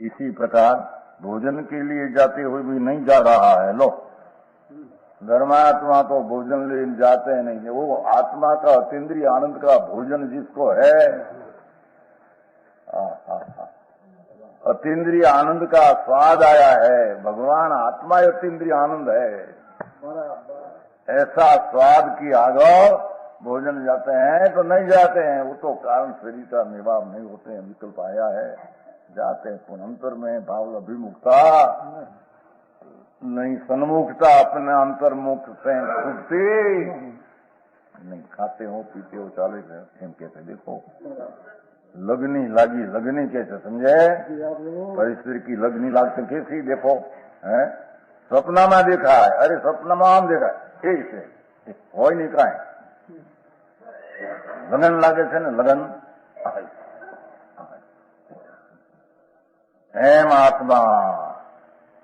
इसी प्रकार भोजन के लिए जाते हुए भी नहीं जा रहा है। लो, धर्मात्मा तो भोजन लेने जाते नहीं, वो आत्मा का अतीन्द्रिय आनंद का भोजन जिसको है, अतीन्द्रिय आनंद का स्वाद आया है। भगवान आत्मा अतीन्द्रिय आनंद है। ऐसा स्वाद की आगे भोजन जाते हैं तो नहीं जाते हैं, वो तो कारण शरीर का निवार नहीं होते हैं, विकल्प आया है, जाते हैं। पुन अंतर में भाव अभिमुखता नहीं, सन्मुखता अपने अंतर्मुख से छूटती नहीं। खाते हो पीते हो चाले एम कहते देखो, लगनी लागी, लगनी कैसे समझे? परिस्थिति की लगनी लागते कैसी देखो है? सपना में देखा है, अरे सपना में आम देखा है, ऐसे हो नहीं का लगन लागे છે ને लगन एम आत्मा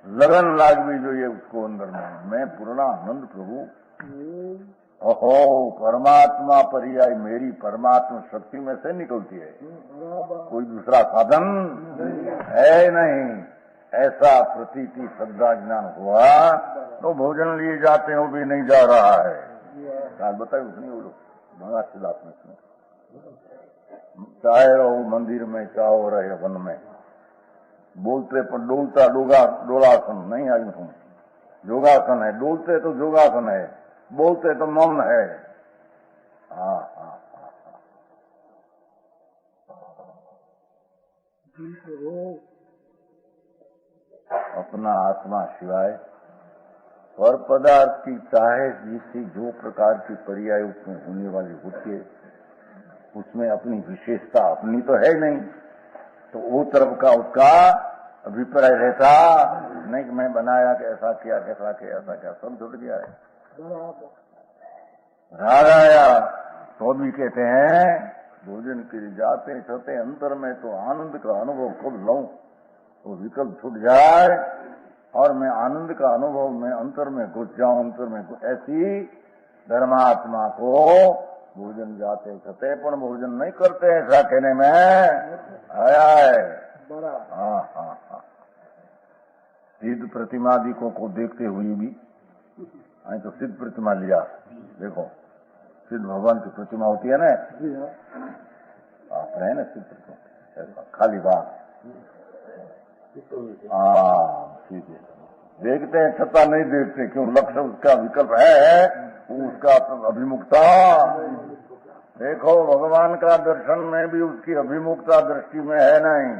लगन लागवी જોઈએ उसको अंदर में। मैं पूर्णानंद प्रभु, ओहो परमात्मा पर्याय मेरी परमात्मा शक्ति में से निकलती है, कोई दूसरा साधन है नहीं। ऐसा प्रतीति श्रद्धा ज्ञान हुआ तो भोजन लिए जाते हो भी नहीं जा रहा है। काल बताए उसने वो लोग महाशिलाप में चाहे रहो मंदिर में चाहो रहे वन में, बोलते पर डोलता डोलासन नहीं आई हूं, योगासन है। डोलते तो योगासन है, बोलते तो मौन है। हाँ हाँ हाँ अपना आत्मा सिवाय पर पदार्थ की चाहे जिससे जो प्रकार की पर्याय उसमें होने वाली होती है, उसमें अपनी विशेषता अपनी तो है नहीं, तो वो तरफ का उसका अभिप्राय रहता नहीं कि मैं बनाया कि ऐसा किया कैसा किया ऐसा क्या, सब जुड़ गया है। राग आया तो भी कहते हैं भोजन के लिए जाते छते अंतर में तो आनंद का अनुभव खुद लूं, तो विकल्प छूट जाए और मैं आनंद का अनुभव में अंतर में घुस जाऊं, अंतर में ऐसी धर्मात्मा को भोजन जाते छते पर भोजन नहीं करते, ऐसा कहने में आया है। हाँ हाँ हाँ सिद्ध प्रतिमादिकों को देखते हुए भी आई तो सिद्ध प्रतिमा लिया, देखो सिद्ध भगवान की प्रतिमा होती है ना, आप रहे ना सिद्ध प्रतिमा खाली बात, ठीक है देखते हैं छता नहीं देखते, क्यों लक्ष्य उसका विकल्प है, उसका अभिमुखता। देखो भगवान का दर्शन में भी उसकी अभिमुखता दृष्टि में है नहीं।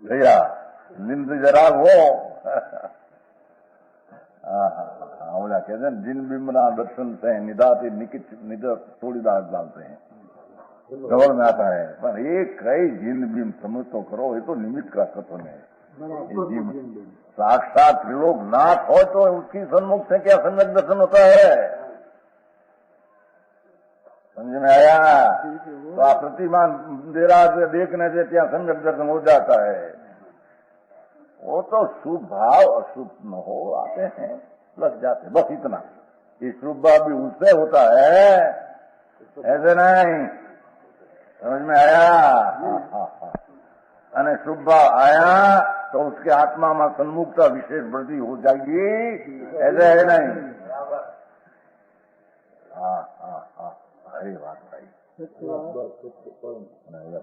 भैया निंद जरा वो बोला कहते हैं जिन बिम्बना दर्शन से निदाते निद थोड़ी दाग डालते हैं, गौर में आता है, पर एक कई जिन बिम समझ तो करो, ये तो निमित्त का कथन है। साक्षात त्रिलोक नाथ हो तो उसकी सन्मुख से क्या सम्यक दर्शन होता है, समझ में आया? तो आप प्रतिमा दे रहा से देखने से क्या सम्यक दर्शन हो जाता है, वो तो शुभ भाव अशुभ न हो आते हैं लग जाते, बस इतना। ये शुभ भाव भी उससे होता है, ऐसे नहीं, समझ में आया? अने शुभ भाव आया तो उसके आत्मा में सन्मुखता विशेष वृद्धि हो जाएगी, ऐसे है नहीं। हाँ हाँ हाँ अरे बात भाई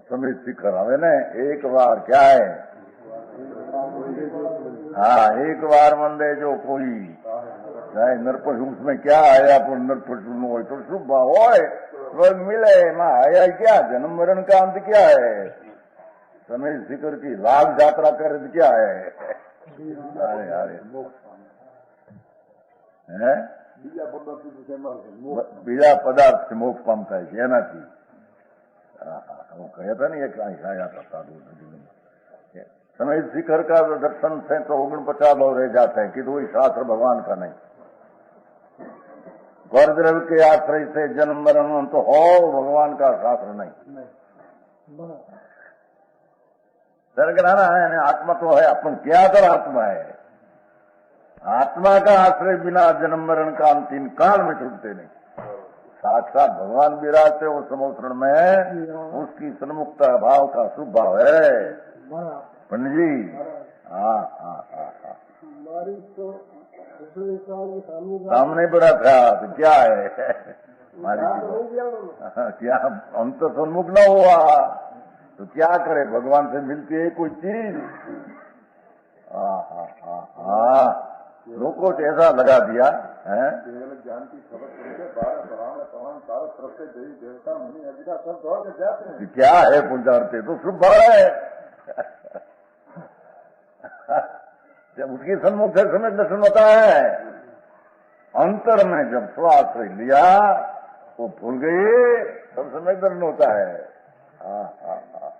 समय शिखर हमें न एक बार क्या है, हाँ एक बार मंदे जो कोई चाहे नरपशु उसमें क्या आया पर नरपशु में हो तो शुभ भाव हो स्वर्ग मिले, माँ आया क्या, जन्म मरण का अंत क्या है, समय शिखर की लाभ यात्रा कर क्या है। अरे अरे है બીજા પદાર્થ થી મોક્ષ પામતા છે એનાથી હું કહેતા નહીં એક આયા था साधु समय शिखर का दर्शन से तो 49 भाव रह जाते हैं कि तो शास्त्र भगवान का नहीं, पर द्रव्य के आश्रय से जन्म मरण तो हो भगवान का शास्त्र नहीं। सरगना है आत्मा तो है, अपन क्या कर आत्मा है। आत्मा का आश्रय बिना जन्म मरण का हम 3 काल में छूटते नहीं। साक्षात भगवान विराजते उस समोत्रण में, उसकी सन्मुखता भाव का शुभ भाव है पंडित जी। हाँ हाँ हाँ हाँ, सामने बड़ा था तो क्या है हमारी क्या, हम तो सन्मुख न हुआ तो क्या करे, भगवान से मिलती है कोई चीज। हाँ हाँ हाँ हाँ, लोगों को ऐसा लगा दिया है। ज्ञान की खबर सुनकर 12 पुराण पवन चारों तरफ से देवी देवता मुनि अधिकार सब दौड़ के जाते हैं। क्या है पुजारते तो शुभ है जब उसकी सन्मुख से समय दर्शन होता है। अंतर में जब स्वाश्रय लिया वो भूल गई, तब समय दर्शन होता है। हाँ हाँ हाँ,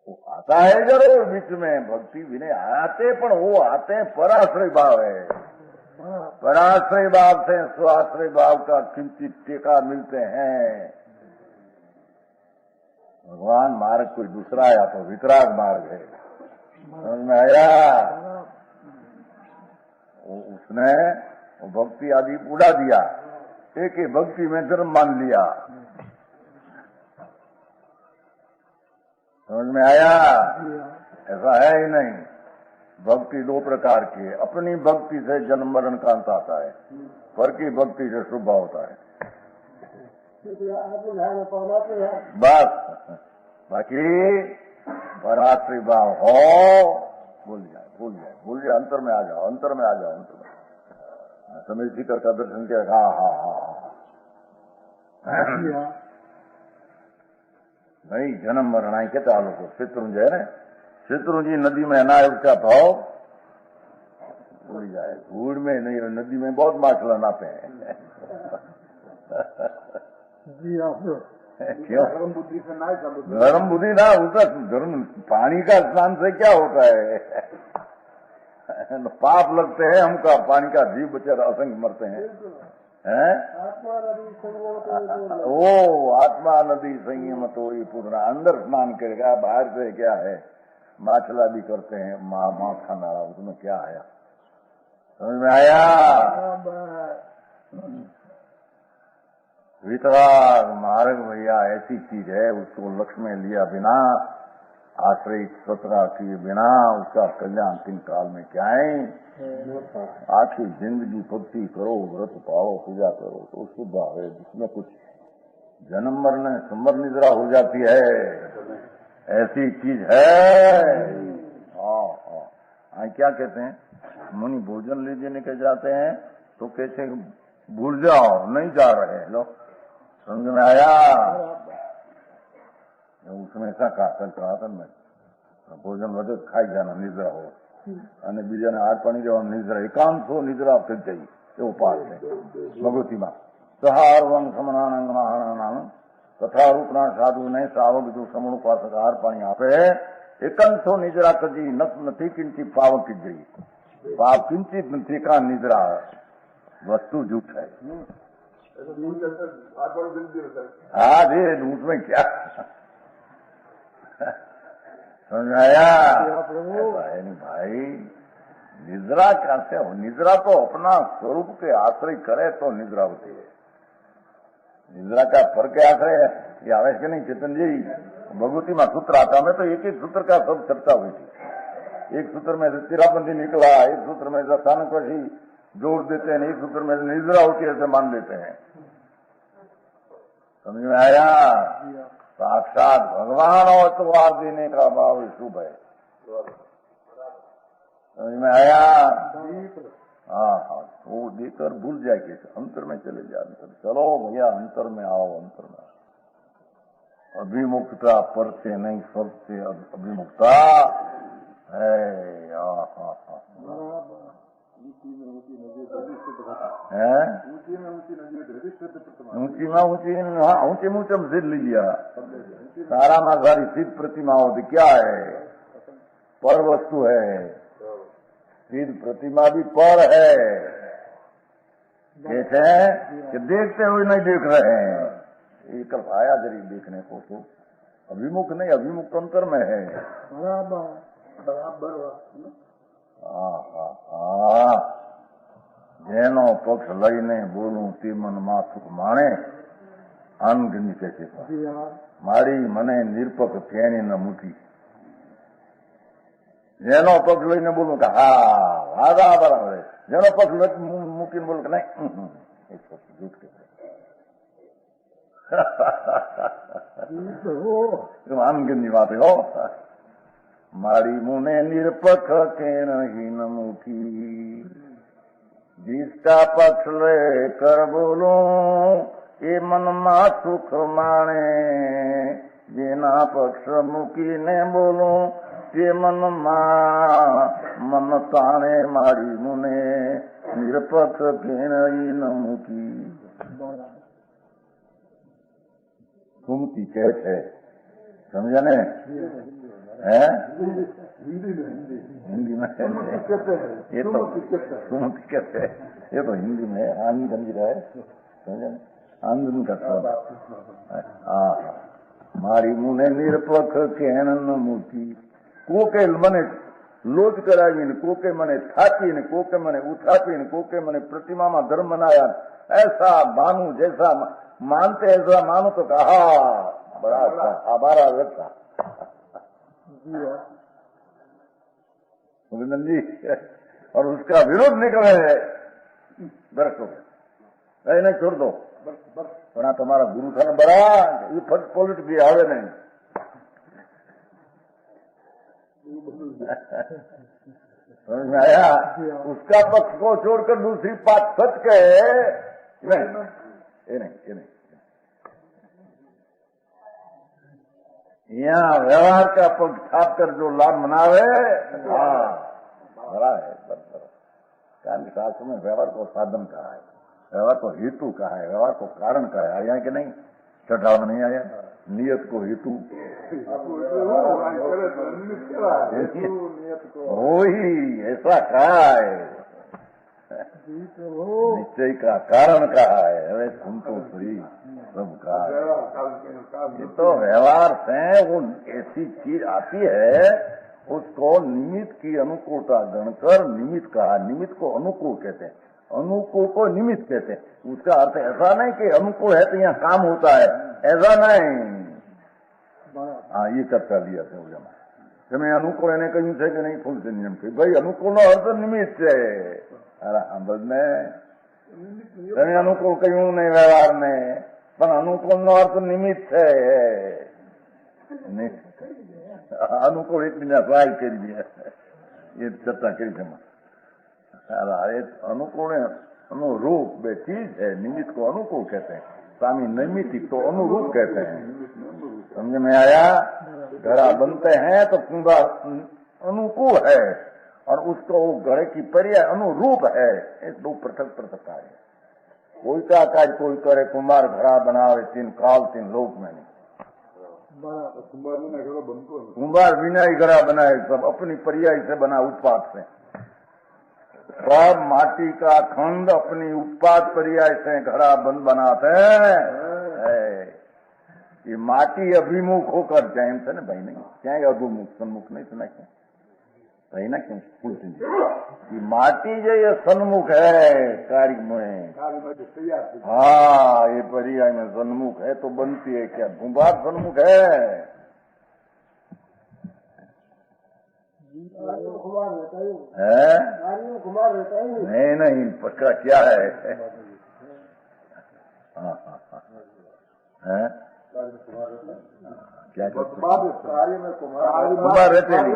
वो आता है जरूर बीच में भक्ति विनय आते, पर वो आते हैं पराश्रय भाव है। पराश्रय भाव से स्वाश्रय भाव का किंचित टेका मिलते हैं। भगवान मार्ग कोई दूसरा या तो वितराग मार्ग है, समझ में आया। उसने वो भक्ति आदि उड़ा दिया, एक ही भक्ति में धर्म मान लिया, समझ में आया। ऐसा है ही नहीं। भक्ति 2 प्रकार की है, अपनी भक्ति से जन्म मरण का अंत आता है, पर की भक्ति से शुभ होता है। बस बाकी पराश्रय भाव हो, भूल जाए भूल जाए भूल जाए, अंतर में आ जाओ, अंतर में आ जाओ, अंतर में समय शिखर का दर्शन किया। हाँ हाँ हाँ नहीं, जन्म मरण आई कहते आलो को शत्रुंजय ने, शत्रुंजय नदी में ना उसका भाव भूल जाए। धूड़ में नहीं, नदी में बहुत माछला नाते हैं क्यों? धर्म बुद्धि से ना, गरम बुद्धि ना, उसका धर्म पानी का स्नान से क्या होता है पाप लगते हैं हमका, पानी का जीव बेचारा असंख्य मरते हैं। ओ आत्मा नदी संयम तो ये पूर्ण, अंदर स्नान करेगा, बाहर से क्या है, माछला भी करते हैं, मांस खाना, उसमें क्या आया, समझ में आया। वितराग मार्ग भैया ऐसी चीज है, उसको लक्ष्य में लिया बिना, आश्रय सतरा किए बिना उसका कल्याण 3 काल में क्या है। आखिर जिंदगी भक्ति करो, व्रत पाओ, पूजा करो तो शुद्ध है, जिसमें कुछ जन्म मरने समर निद्रा हो जाती है, ऐसी चीज है। हाँ हाँ, क्या कहते हैं मुनि, भोजन ले देने के जाते हैं तो कैसे भूल जाओ, नहीं जा रहे लोग, समझ में आया। उसमें ऐसा कहा था मैं, भोजन વધે ખાઈ જાના નિદ્રા हो, અને બીજાને હાથ પાણી દેવાનું નિદ્રા, એકાંત हो નિદ્રા થઈ જાય એવો પાઠ છે ભગવતીમાં। સહારવંગ સમનાનંગનાહણાનામ તથા રૂપના સાધુ ને સાવક જો સમણ ઉપાસક હાર પાણી આપે, એકાંત हो નિદ્રા કજી નથી કિંચિત પાવક કીધી, પાપ કિંચિત નથી કા નિદ્રા वस्तु झूठ है। हाँ जी, उसमें क्या समझ आया। नहीं भाई, निद्रा कैसे हो, निद्रा तो अपना स्वरूप के आश्रय करे तो निद्रा होती है। निद्रा का फर्क आश्रय है, ये आवेश के नहीं चेतन जी। भगवती में सूत्र आता में तो एक एक सूत्र का सब चर्चा हुई थी। एक सूत्र में से तिरापंथी निकला, एक सूत्र में से स्थानकवशी जोड़ देते हैं, एक सूत्र में निद्रा होती है ऐसे मान लेते हैं, समझ में आया। साक्षात भगवान और अवतवार देने का भाव शुभ है, समझ में आया। हाँ हाँ, वो देकर भूल जाए कि अंतर में चले जाए, अंतर चलो भैया, अंतर में आओ, अंतर में आओ। अभिमुखता पर से नहीं, स्वर्ग से अभिमुखता है। ऊंची में ऊंची, हाँ ऊंचे में ऊंचे सिद्ध लीजिए, सारा में सारी सिद्ध प्रतिमा होती क्या है, पर वस्तु है। सिद्ध प्रतिमा भी पर है, कहते हैं कि देखते हुए नहीं देख रहे हैं। ये कल आया जरी देखने को तो अभिमुख नहीं, अभिमुख तो अंतर में है। बराबर बराबर જેનો પક્ષ લઈને બોલું તે મન માથુક માણે આનંદની કહે છે મારી મને નિરપક ફેણી ન મૂકી। જેનો પક્ષ લઈને બોલું કે હા રાધા બરાબર, જેનો પક્ષ મૂકીને બોલું કે નહીં એ જૂઠ કે આનંદની વાત હો। મારી મુને નિરપક કેણહી ન મૂકી, जिसका पक्ष लेकर बोलो ये मन मा सुख माणे, जेना पक्ष मुकी ने बोलो ये मन मा मन ताणे। मारी मुने निरपक्ष केणई न मूकी। सुमती कहते समझा ने है हिंदी में ये तो सुमति कहते हैं, ये तो हिंदी में आनंद समझ रहा है, समझा आनंद का शब्द। हाँ मारी मुने निरपक्ष केण न मूकी। कोके मने लोच करावी ने कोके मने थापी ने कोके मने उठापी ने कोके मने प्रतिमा में धर्म बनाया। ऐसा मानू जैसा मानते ऐसा मानो तो कहा बड़ा हमारा व्यक्ता गोविंदन जी। और उसका विरोध निकले है दर्शकों नहीं छोड़ दो वरना तुम्हारा गुरु था बड़ा ये फट पॉलिट भी आवे नहीं। समझ में आया? उसका पक्ष को छोड़कर दूसरी बात सच के नहीं ये नहीं यहाँ व्यवहार का पक्ष छाप कर जो लाभ मनावे हाँ बड़ा है। कारण शास्त्र में व्यवहार को साधन कहा है, व्यवहार को हेतु कहा है, व्यवहार को कारण कहा है। आया कि नहीं? छठा में नहीं आया नियत को हेतु वही ऐसा कहा है, निश्चय का कारण कहा है। अरे सुन तो सही सब कहा है। ये तो व्यवहार से वो ऐसी चीज आती है उसको निमित्त की अनुकूलता गणकर निमित्त कहा। निमित्त को अनुकूल कहते हैं, अनुकूल को निमित्त कहते हैं। उसका अर्थ ऐसा नहीं कि अनुकूल है तो यहाँ काम होता है, ऐसा नहीं। हाँ ये चर्चा लिया था जमा તમે અનુકૂળ એને કહ્યું છે કે નહીં ફૂલ છે નિયમ કે ભાઈ અનુકૂળનો અર્થ નિમિત્ત છે। અરે સાંભળને તમે અનુકૂળ કહ્યું નહીં વ્યવહારને પણ અનુકૂળનો અર્થ નિમિત્ત છે। અનુકૂળ એકબીજા સહાય કરી દે એ ચર્ચા કરી છે। अनुकूल अनुरूप बे चीज है। निमित्त को अनुकूल कहते हैं, स्वामी नैमित्तिक तो अनुरूप कहते हैं। समझ में आया? घड़ा बनते हैं तो कुंभार अनुकूल है और उसको वो घड़े की पर्याय अनुरूप है। ये दो पृथक पृथक कार्य। कोई का कार्य कोई करे, कुंभार घड़ा बनावे तीन काल तीन लोक में नहीं। कुंभार बिना ही घड़ा बनाए, सब अपनी पर्याय से बना उत्पाद से। सब माटी का खंड अपनी उत्पाद पर्याय से घड़ा बंद बनाते हैं। ये माटी अभिमुख होकर जैन से न भाई नहीं चाहे अधुमुख सन्मुख नहीं सुना क्या भाई ना क्यों ये माटी जो ये सन्मुख है कार्य में। हाँ ये पर्याय में सन्मुख है तो बनती है क्या? कुंभार सन्मुख है। नहीं नहीं पक्का क्या है? क्या कार्य में कुमार रहते नहीं।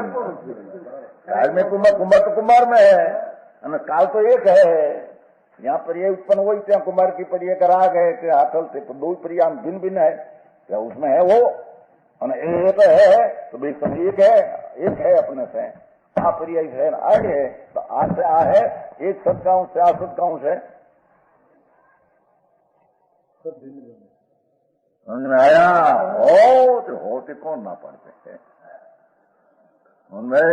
कार्य में कुमार तो कुमार में है, काल तो एक है। यहाँ पर ये उत्पन्न हुई क्या कुमार की परिय का राग है कि हाथल से तो दो परिया भिन्न भिन्न है क्या? उसमें है वो एक है तो भाई सब एक है अपने से। आ परियाय है आगे है तो आ से आ है एक सदकांश से आ सदकांश है। समझ में आया? होते कौन ना पढ़ते हैं उनमें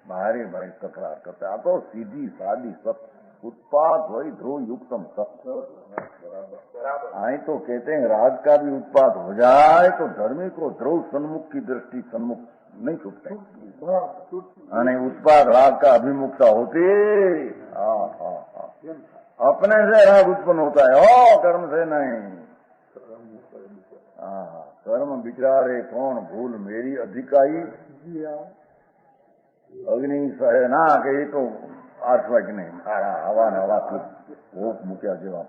भारी भारी तकरार करते। आ तो सीधी सादी सब उत्पात वही ध्रुव युक्तम आई तो कहते हैं राग का भी उत्पात हो जाए तो धर्मी को ध्रुव सन्मुख की दृष्टि सन्मुख नहीं छूटते અને उत्पाद राग का अभिमुखता होती। अपने से राग उत्पन्न होता है, ओ कर्म से नहीं। कर्म विचारे कौन भूल मेरी अधिकाई, अग्नि सहे ना કે એ તો આર્ષવાક નહીં, હવા ને હવા वो मुखिया जेवा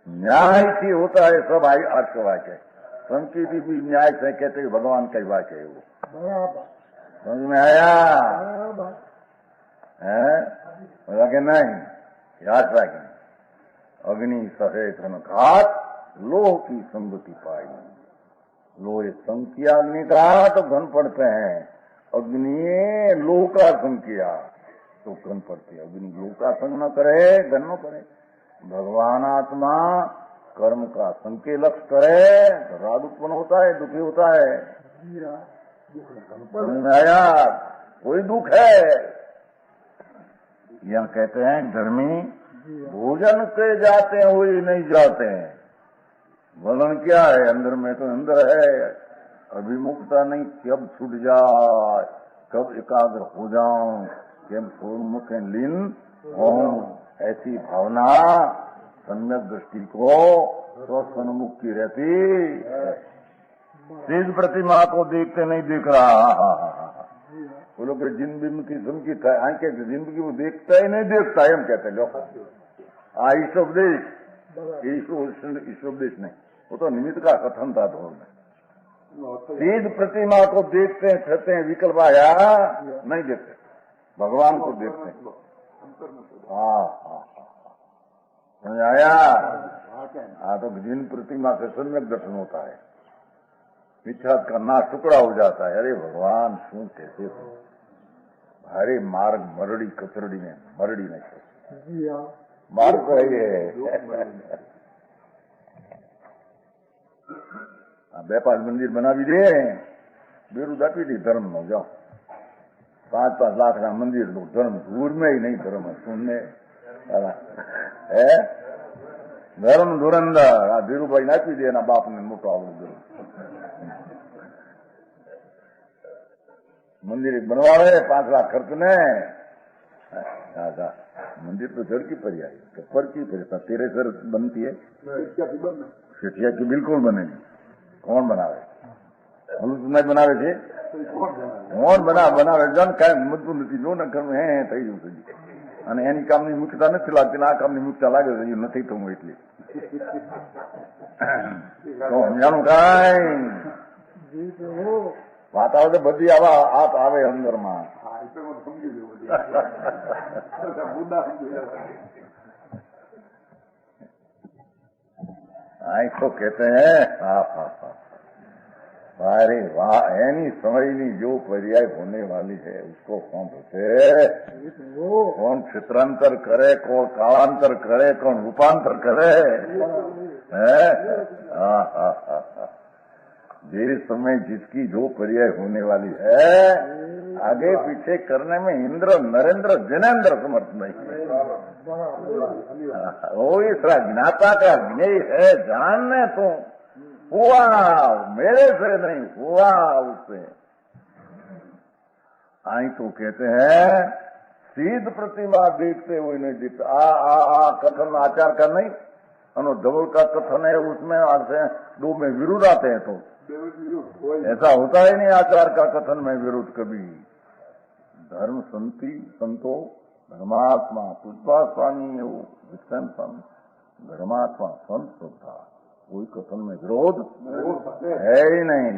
न्याय से होता है सब आर्षवाक है। संस्कृति भी न्याय से कहते भगवान कई वाक है वो, समझ में आया है? लगे नहीं आर्षवाक नहीं। अग्नि सहे धन घात लोह की संगति पाई, लोह संग किया अग्नि का तो घन पड़ते हैं, अग्नि लोह का संग किया तो घन पड़ते। अग्नि लोह का संग न करे घन न करे। भगवान आत्मा कर्म का संकेलक करे तो राग उत्पन्न होता है, दुखी होता है। आया कोई दुख है? यह कहते हैं धर्मी भोजन के जाते हुए नहीं जाते हैं। वलन क्या है? अंदर में तो अंदर है, अभिमुखता नहीं। कब छूट जाए, कब एकाग्र हो जाऊं, कब सोमुख लीन हूं, ऐसी भावना सम्यक दृष्टि को स्वसन्मुख की रहती। सिद्ध प्रतिमा को देखते नहीं दिख रहा। वो लोग जिन बिंब की सुनकी आंखें जिंदगी वो देखता ही नहीं देखता है, हम कहते लोग ईश्वरदेश, ईश्वरदेश नहीं, वो तो निमित्त का कथन था धोर में। सिद्ध प्रतिमा को देखते हैं, छते हैं, विकल्प आया नहीं देखते, भगवान को देखते हैं। समझ आया? तो जिन प्रतिमा से सम्यक दर्शन होता है, इच्छा का नाश टुकड़ा हो जाता है। अरे भगवान शू कैसे हरे मार्ग मरड़ी कचरड़ी में मरड़ी नहीं मार्ग तो है। व्यापार मंदिर बना भी दे, बेरू आपी दी धर्म में जाओ, 5-5 लाख ना मंदिर लो, धर्म दूर में ही नहीं, धर्म सुनने है धर्म धुरंधर। धीरूभाई नापी दे ना बाप ने मोटो आवड़ो मंदिर बनवावे 5 लाख खर्च ने। मंदिर तो जड़ की पर्याय पर की तेरे सर बनती है, सिटिया की बिल्कुल बनेगी। कौन बनावे? हम नहीं बनावे थे, कौन बनावे? जन कई मजबूत નથી, જો ન કરવું હે થઈ ગયું છે અને એની કામની મુખ્યતા નથી લાગતી, આ કામની મુખ્યતા લાગે છે, નથી થવું એટલે તો સમજાણું કાંઈ વાત આવે તો બધી આવા હાથ આવે અંદરમાં। तो कहते हैं अरे वाह, एनी समयनी जो पर्याय होने वाली है उसको कौन होते, कौन क्षेत्रांतर करे, कौन कालांतर करे, कौन रूपांतर करे है? जिस समय जिसकी जो पर्याय होने वाली है, आगे पीछे करने में इंद्र नरेंद्र जिनेन्द्र समर्थ नहीं। वो इस ज्ञाता का ज्ञेय है, जानने तो हुआ मेरे से नहीं, हुआ उससे। आई तो कहते हैं सीध प्रतिमा देखते हुए नहीं दिखता। कथन आचार का नहीं, धवल का कथन है, उसमें से 2 में विरोध आते हैं, तो ऐसा होता ही नहीं आचार का कथन में विरोध कभी। धर्म संतो धर्मात्मा पुष्पा स्वामी है, वो विष्णु स्वामी धर्मात्मा संत श्रद्धा, कोई कथन में विरोध है ही नहीं।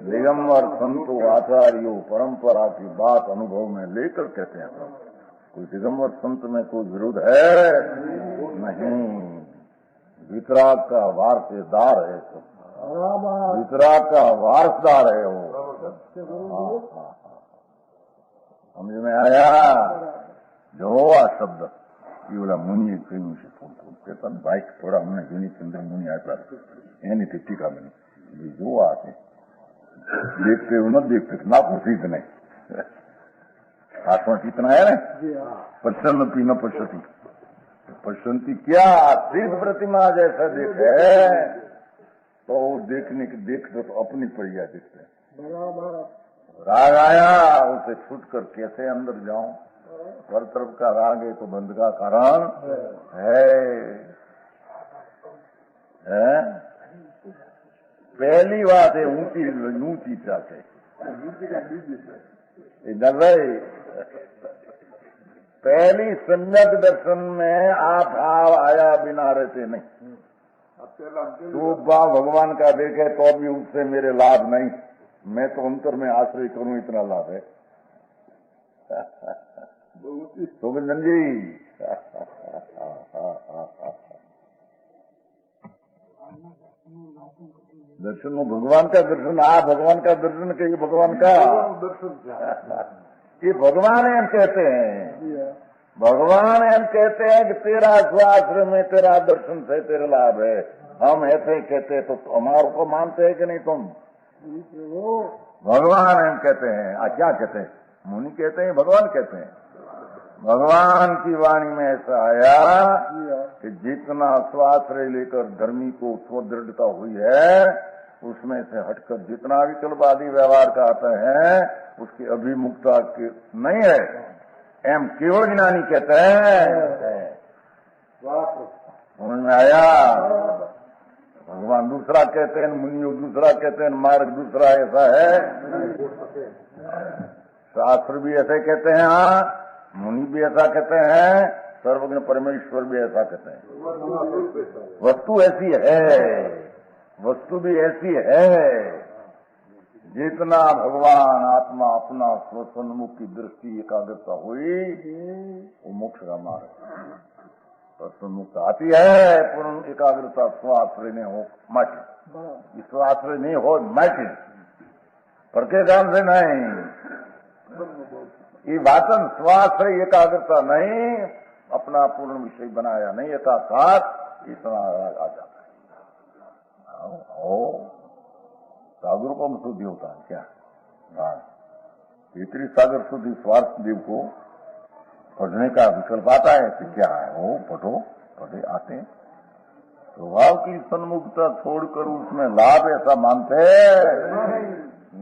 दिगंबर संतो आचार्यों परंपरा की बात अनुभव में लेकर कहते हैं सब। कोई दिगंबर संत में कोई विरोध है नहीं। वितराग का वारसेदार है सब, वितराग का वारसदार है वो। समझ में आया? जो आ शब्द ये बोला मुनि કહ્યું છે, કહેતા બાઈક થોડા હમણાં જૂની ચંદ્ર મુનિ આપ્યા એની ટીકા બની જો આ છે देखते हो न देखते ना प्रसिद्ध नहीं आत्मा कितना है ना, जी हाँ, पश्यन्ति न पश्यति, पश्यन्ति क्या सिर्फ प्रतिमा जैसा देखे तो देखने की देख तो अपनी परिया दिखते हैं। बराबर। राग आया उसे छूट कर कैसे अंदर जाऊं, हर तरफ का राग है तो बंध का कारण है। पहली बात है ऊंची चाहते पहली सम्यक दर्शन में आप भाव आया बिना रहते नहीं। तो भगवान का देखे तो भी उससे मेरे लाभ नहीं, मैं तो अंतर में आश्रय करूं इतना लाभ है। गोविंदन जी दर्शन में भगवान का दर्शन, भगवान का दर्शन के ये भगवान का ये भगवान एम कहते हैं, भगवान एम कहते हैं कि तेरा स्वाश्रय में तेरा दर्शन से तेरा लाभ है। हम ऐसे कहते तो हमारे को मानते हैं कि नहीं तुम? भगवान एम कहते हैं। क्या कहते हैं? मुनि कहते हैं, भगवान कहते हैं। भगवान की वाणी में ऐसा आया कि जितना स्वाश्रय लेकर धर्मी को स्वदृढ़ता हुई है उसमें से हटकर जितना विकल्पवादी व्यवहार का आता है उसकी अभिमुखता नहीं है, एम केवल ज्ञानी कहते हैं। समझ में आया? भगवान दूसरा कहते हैं, मुनि दूसरा कहते हैं, मार्ग दूसरा ऐसा है। शास्त्र भी ऐसे कहते हैं, हाँ मुनि भी ऐसा कहते हैं, सर्वज्ञ परमेश्वर भी ऐसा कहते हैं। वस्तु ऐसी है, वस्तु भी ऐसी है, जितना भगवान आत्मा अपना स्वसन्मुख की दृष्टि एकाग्रता हुई वो मोक्ष का मार्ग। स्वसन्मुख आती है पूर्ण एकाग्रता स्वाश्रय नहीं हो मठ, स्वाश्रय नहीं हो मठ पर के काम से नहीं। ये वाचन स्वाश्रय एकाग्रता नहीं, अपना पूर्ण विषय बनाया नहीं, एकाकार इतना आ जाता है। सागर को शुद्धि होता है क्या? हाँ, इतनी सागर शुद्धि स्वार्थ देव को पढ़ने का विकल्प आता है कि क्या है वो पढ़े आते हैं। स्वभाव की सन्मुखता छोड़कर उसमें लाभ ऐसा मानते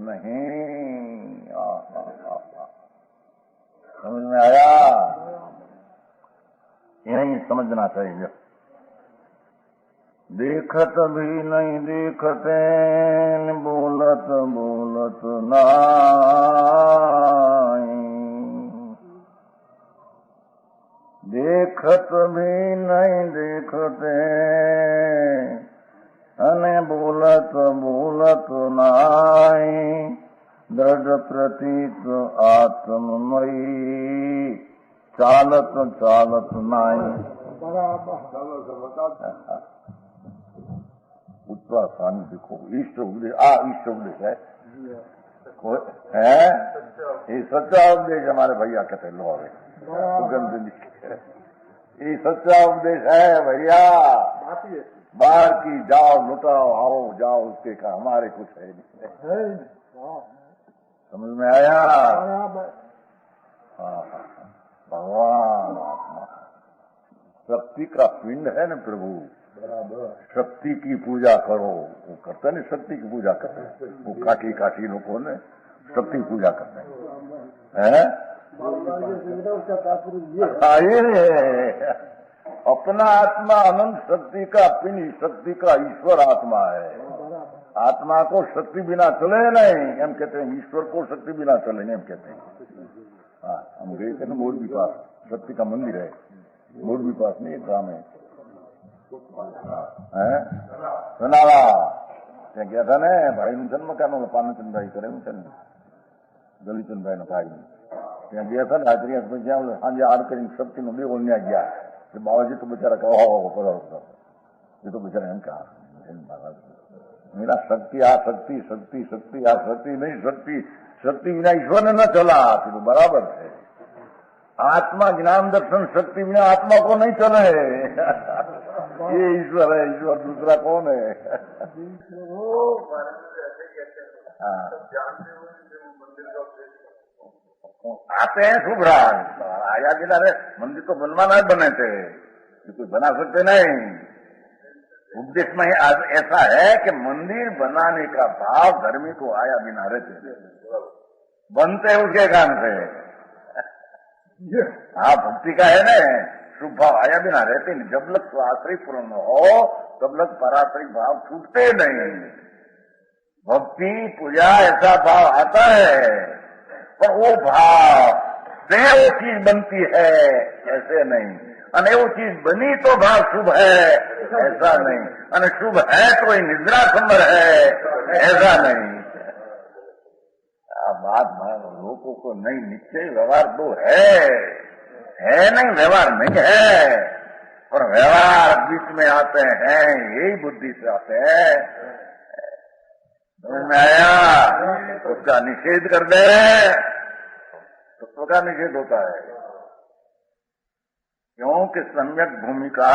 नहीं। समझ में आया? यही समझना चाहिए। देखत भी नहीं देखते, बोलत बोलत नाई। देखत भी नहीं देखते अने बोलत बोलत नाई। दृढ़ प्रतीत आत्ममयी, चालत चालत नाई। उत्तरास्थानी देखो, इष्ट उपदेश इष्ट उपदेश है ये सच्चा उपदेश। हमारे भैया कहते हैं लोग ये सच्चा उपदेश है भैया। बाहर की जाओ लुटाओ आओ जाओ उसके का हमारे कुछ है नहीं। समझ में आया? भगवान आत्मा शक्ति का पिंड है न प्रभु। शक्ति की पूजा करो, वो करते नहीं शक्ति की पूजा करते, वो काठी काठी लोगों ने शक्ति पूजा करते हैं। अपना आत्मा अनंत शक्ति का पिंड, शक्ति का ईश्वर आत्मा है। आत्मा को शक्ति बिना चले नहीं, हम कहते हैं ईश्वर को शक्ति बिना चलेंगे, हम कहते हैं। हाँ, हम गए थे ना मोड़ भी पास, शक्ति का मंदिर है, मोड़ भी पास नहीं काम है। सुनावा ત્યાં ગયા હતા ને ભાઈનું જન્મ કાનો પાનચંદભાઈ કરે છે ને દલીચંદભાઈનો ભાઈ ત્યાં ગયા હતા ને હાજરી જ્યાં સાંજે આડ કરીને શક્તિનો દેવો ત્યાં ગયા બાવાજી તો બિચારા કહો પધારો એ તો બિચારા એમ કहा मेरा शक्ति आ शक्ति शक्ति शक्ति आ शक्ति नहीं, शक्ति शक्ति बिना ईश्वर ने न चला। फिर बराबर है, आत्मा ज्ञान दर्शन शक्ति बिना आत्मा को नहीं चले। ये ईश्वर है, ईश्वर दूसरा कौन है? आते हैं शुभ राग आया बिना रे मंदिर तो बनवाना है बने थे कोई बना सकते नहीं। उपदेश में ऐसा है कि मंदिर बनाने का भाव धर्मी को आया बिना रहते बनते उसके काम से। हाँ भक्ति का है ना शुभ भाव आया बिना रहते नहीं। जब लग स्वाश्रय पूर्ण हो तब लग पराश्रय भाव छूटते नहीं। भक्ति पूजा ऐसा भाव आता है पर वो भाव से वो चीज बनती है ऐसे नहीं। અને वो चीज बनी तो भाव शुभ है ऐसा नहीं। અને शुभ है तो ये निद्रा संबर है ऐसा नहीं। बात लोगों को नहीं निश्चय व्यवहार तो है नहीं व्यवहार नहीं है और व्यवहार बीच में आते हैं यही बुद्धि से आते हैं। समझ में आया उसका निषेध कर दे तत्व का निषेध होता है। क्योंकि सम्यक भूमिका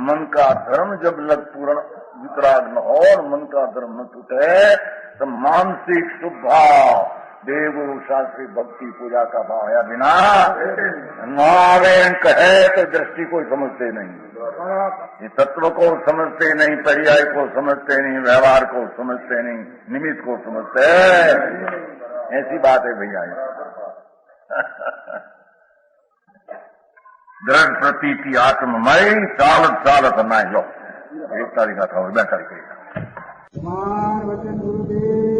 मन का धर्म जब लग पूर्ण वितराग न हो और मन का धर्म न टूटे तो मानसिक शुभ भाव देव गुरु शास्त्री भक्ति पूजा का भाव या बिना नारायण कहे तो दृष्टि को समझते नहीं। ये तत्व को समझते नहीं पर्याय को समझते नहीं व्यवहार को समझते नहीं निमित्त को समझते। ऐसी बात है भैया। दृढ़ प्रतीति आत्ममय चालत ना लो 1 तारीख का था और 2 तारीख का। वचन गुरुदेव